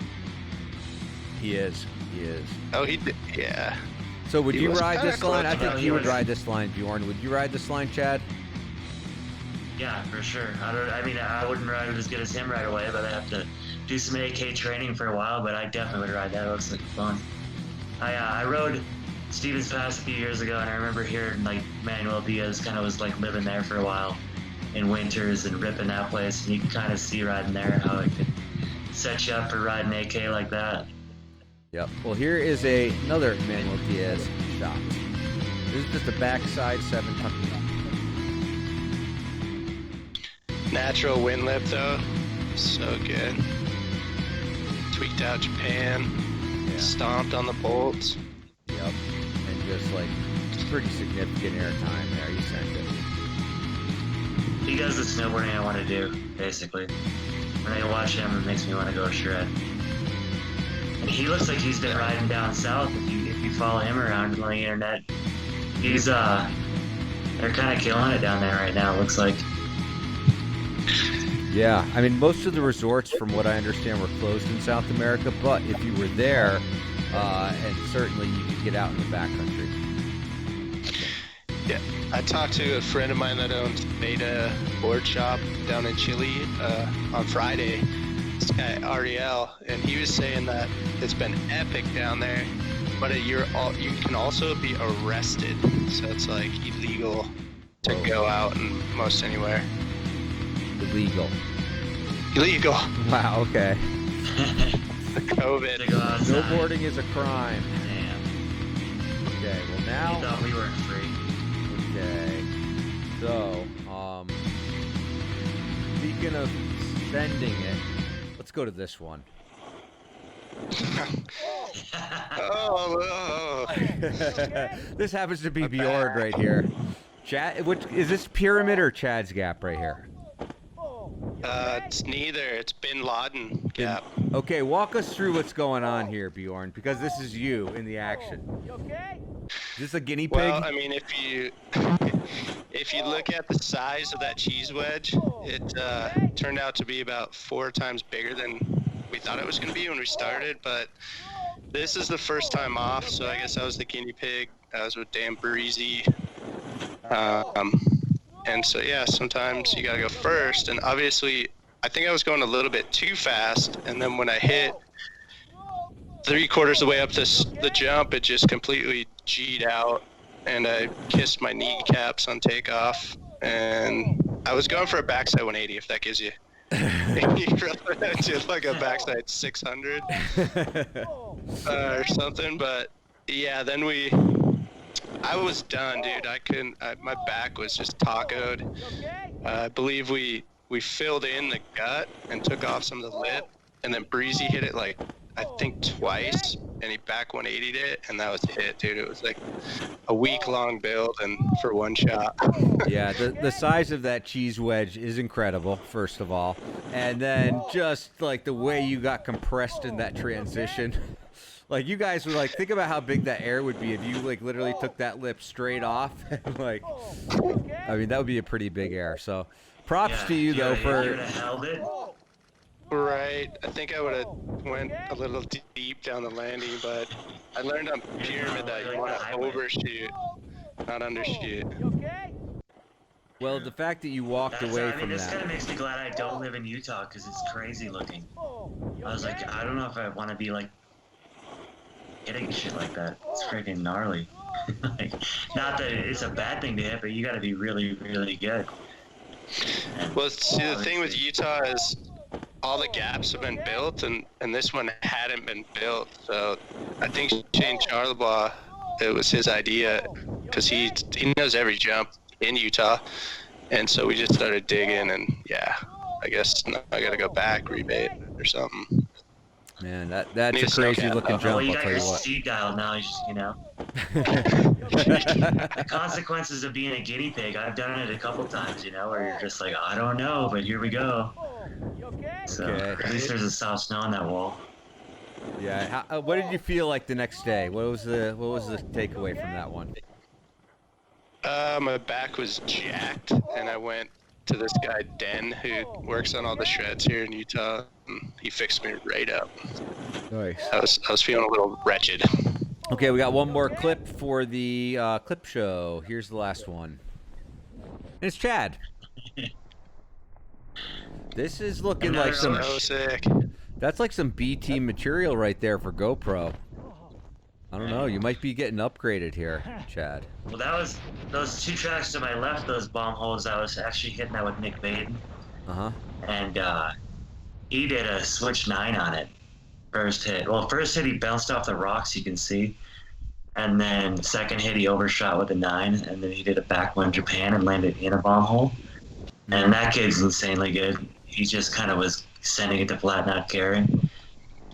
He is.
Oh, he did. Yeah.
So would you ride this line? I
close.
think you would ride this line, Bjorn. Would you ride this line, Chad?
Yeah, for sure. I mean, I wouldn't ride it as good as him right away, but I have to do some AK training for a while. But I definitely would ride that. It looks like fun. I rode Stevens Pass a few years ago, and I remember hearing like Manuel Diaz kind of was like living there for a while in winters and ripping that place, and you can kind of see riding there how it could set you up for riding AK like that.
Yep. Well, here is another Manuel Diaz shot. This is just a backside 700.
Natural wind lip though, so good. Tweaked out Japan, stomped on the bolts.
Yep. And just like pretty significant air time there. He sent it.
He does the snowboarding I want to do, basically. When I watch him, it makes me want to go shred. And he looks like he's been riding down south. If you follow him around on the internet, he's they're kind of killing it down there right now. It looks like.
Yeah, I mean, most of the resorts, from what I understand, were closed in South America. But if you were there, and certainly you could get out in the backcountry.
Yeah, I talked to a friend of mine that owns Beta board shop down in Chile on Friday. This guy Ariel, and he was saying that it's been epic down there, but you can also be arrested, so it's like illegal to go out and most anywhere.
Illegal. Wow. Okay.
COVID.
Snowboarding is a crime.
Damn.
Okay. Well, now.
We thought we weren't free.
Okay. So, speaking of sending it, let's go to this one.
Oh.
This happens to be Bjorn right here. Chad, is this Pyramid or Chad's Gap right here?
It's neither. It's Bin Laden Gap.
Okay, walk us through what's going on here, Bjorn, because this is you in the action. Is this a guinea pig?
Well, I mean, if you look at the size of that cheese wedge, it turned out to be about 4 times bigger than we thought it was going to be when we started. But this is the first time off, so I guess I was the guinea pig. I was with Dan Breezy. And so, yeah, sometimes you got to go first. And obviously, I think I was going a little bit too fast. And then when I hit 3/4 of the way up the jump, it just completely G'd out. And I kissed my kneecaps on takeoff. And I was going for a backside 180, if that gives you just like a backside 600 or something. But, yeah, then I was done, dude. I couldn't. My back was just tacoed. I believe we filled in the gut and took off some of the lip, and then Breezy hit it like I think twice, and he back 180'd it, and that was it, dude. It was like a week-long build, and for one shot.
Yeah, the size of that cheese wedge is incredible, first of all, and then just like the way you got compressed in that transition. Like, you guys were like, think about how big that air would be if you like literally took that lip straight off. Like, I mean, that would be a pretty big air. So, props to you though for.
You would have held it.
Right. I think I would have went a little deep down the landing, but I learned on Pyramid that you want to overshoot, not undershoot.
Well, the fact that you walked away from
this
that.
kind of makes me glad I don't live in Utah because it's crazy looking. I was like, I don't know if I want to be like hitting shit like that. It's freaking gnarly. Like, not that it's a bad thing to hit, but you got to be really, really good.
Well, see, the thing with Utah is all the gaps have been built, and this one hadn't been built. So I think Shane Charlebois, it was his idea because he knows every jump in Utah, and so we just started digging, and yeah, I guess I got to go back, rebate or something.
Man, that's a crazy looking jump.
Well, you
I'll
got
tell
your
you what.
seat dialed now. You know. The consequences of being a guinea pig. I've done it a couple times. You know, where you're just like, I don't know, but here we go. So at least there's a soft snow on that wall.
Yeah. What did you feel like the next day? What was the takeaway from that one?
My back was jacked, and I went to this guy Den who works on all the shreds here in Utah. And he fixed me right up.
Nice.
I was feeling a little wretched.
Okay, we got one more clip for the clip show. Here's the last one. And it's Chad. This is looking like some.
So sick.
That's like some BT material right there for GoPro. I don't know. You might be getting upgraded here, Chad.
Well, that was those 2 tracks to my left. Those bomb holes. I was actually hitting that with Nick Baden. And he did a switch 9 on it. First hit. Well, first hit he bounced off the rocks. You can see. And then second hit he overshot with a 9, and then he did a back one Japan and landed in a bomb hole. And that kid's insanely good. He just kind of was sending it to flat, not caring.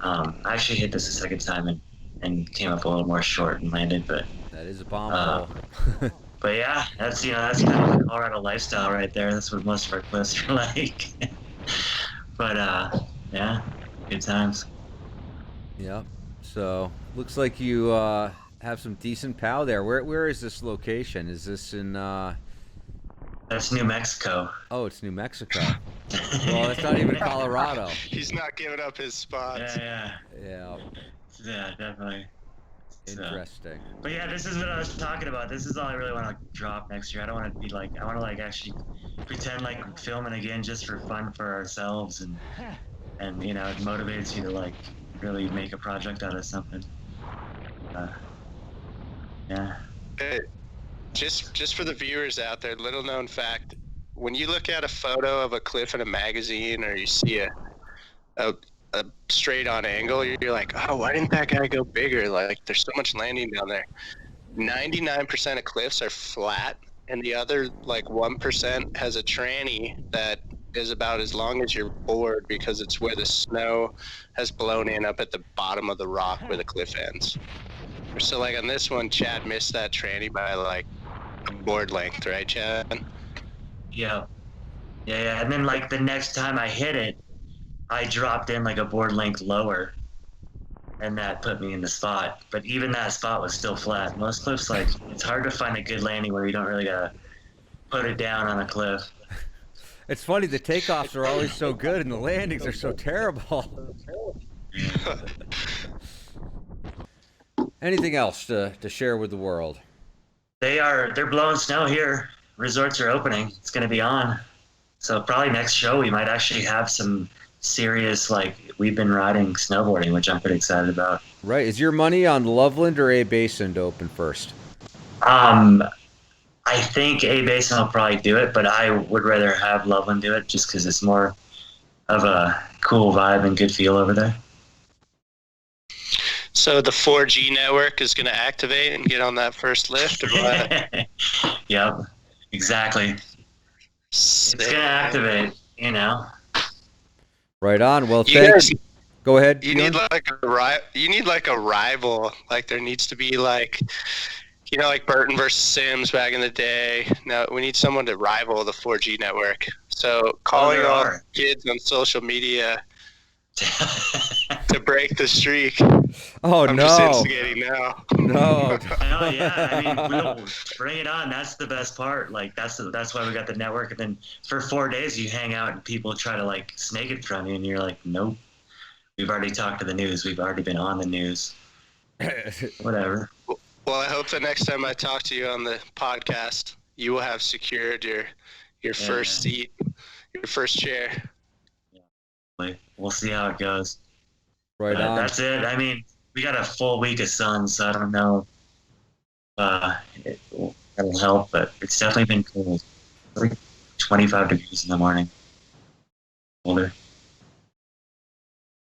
I actually hit this a second time and came up a little more short and landed, but
that is a bomb hole.
But yeah, that's that's kind of the Colorado lifestyle right there. That's what most of our cliffs are like. But yeah, good times.
Yep. So looks like you have some decent pow there. Where is this location? Is this in?
That's New Mexico.
Oh, it's New Mexico. Well, it's not even Colorado.
He's not giving up his spots.
Yeah,
definitely.
Interesting.
But yeah, this is what I was talking about. This is all I really want to drop next year. I don't want to be like, I want to like actually pretend like we're filming again just for fun for ourselves, and you know, it motivates you to like really make a project out of something. Yeah.
Just for the viewers out there, little known fact: when you look at a photo of a cliff in a magazine, or you see a straight on angle, you're like, oh, why didn't that guy go bigger? Like, there's so much landing down there. 99% of cliffs are flat, and the other like 1% has a tranny that is about as long as your board, because it's where the snow has blown in up at the bottom of the rock where the cliff ends. So like on this one, Chad missed that tranny by like a board length, right, Chad?
Yeah. And then like the next time I hit it, I dropped in like a board length lower, and that put me in the spot. But even that spot was still flat. Most cliffs, like, it's hard to find a good landing where you don't really gotta put it down on a cliff.
It's funny, the takeoffs are always so good and the landings are so terrible. Anything else to share with the world?
They're blowing snow here. Resorts are opening. It's gonna be on. So probably next show we might actually have some serious, like, we've been riding snowboarding, which I'm pretty excited about.
Right. Is your money on Loveland or A Basin to open first?
I think A Basin will probably do it, but I would rather have Loveland do it just because it's more of a cool vibe and good feel over there.
So the 4G network is going to activate and get on that first lift, or what?
Yep, exactly. It's going to activate, you know.
Right on. Well,
You guys-
Go ahead.
You
Bjorn.
need like a rival. Like there needs to be like, you know, like Burton versus Sims back in the day. Now we need someone to rival the 4G network. So calling
there
all
are.
kids on social media to break the streak.
Oh,
I'm
no.
just instigating now.
No.
Oh yeah, I mean, we'll bring it on. That's the best part. Like that's why we got the network. And then for 4 days you hang out and people try to like snake it from you, and you're like, nope. We've already talked to the news. We've already been on the news. Whatever.
Well, I hope the next time I talk to you on the podcast, you will have secured your first seat, your first chair.
We'll see how it goes.
Right on.
That's it. I mean, we got a full week of sun, so I don't know. That'll help, but it's definitely been cold. Like 25 degrees in the morning. Older.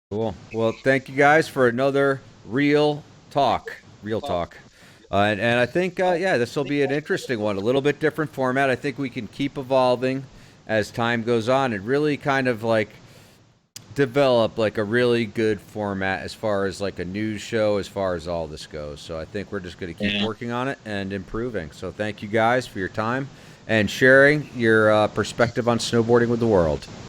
Cool. Well, thank you guys for another real talk. And I think, this will be an interesting one. A little bit different format. I think we can keep evolving as time goes on and really kind of like develop like a really good format as far as like a news show, as far as all this goes. So I think we're just going to keep working on it and improving. So thank you guys for your time and sharing your perspective on snowboarding with the world.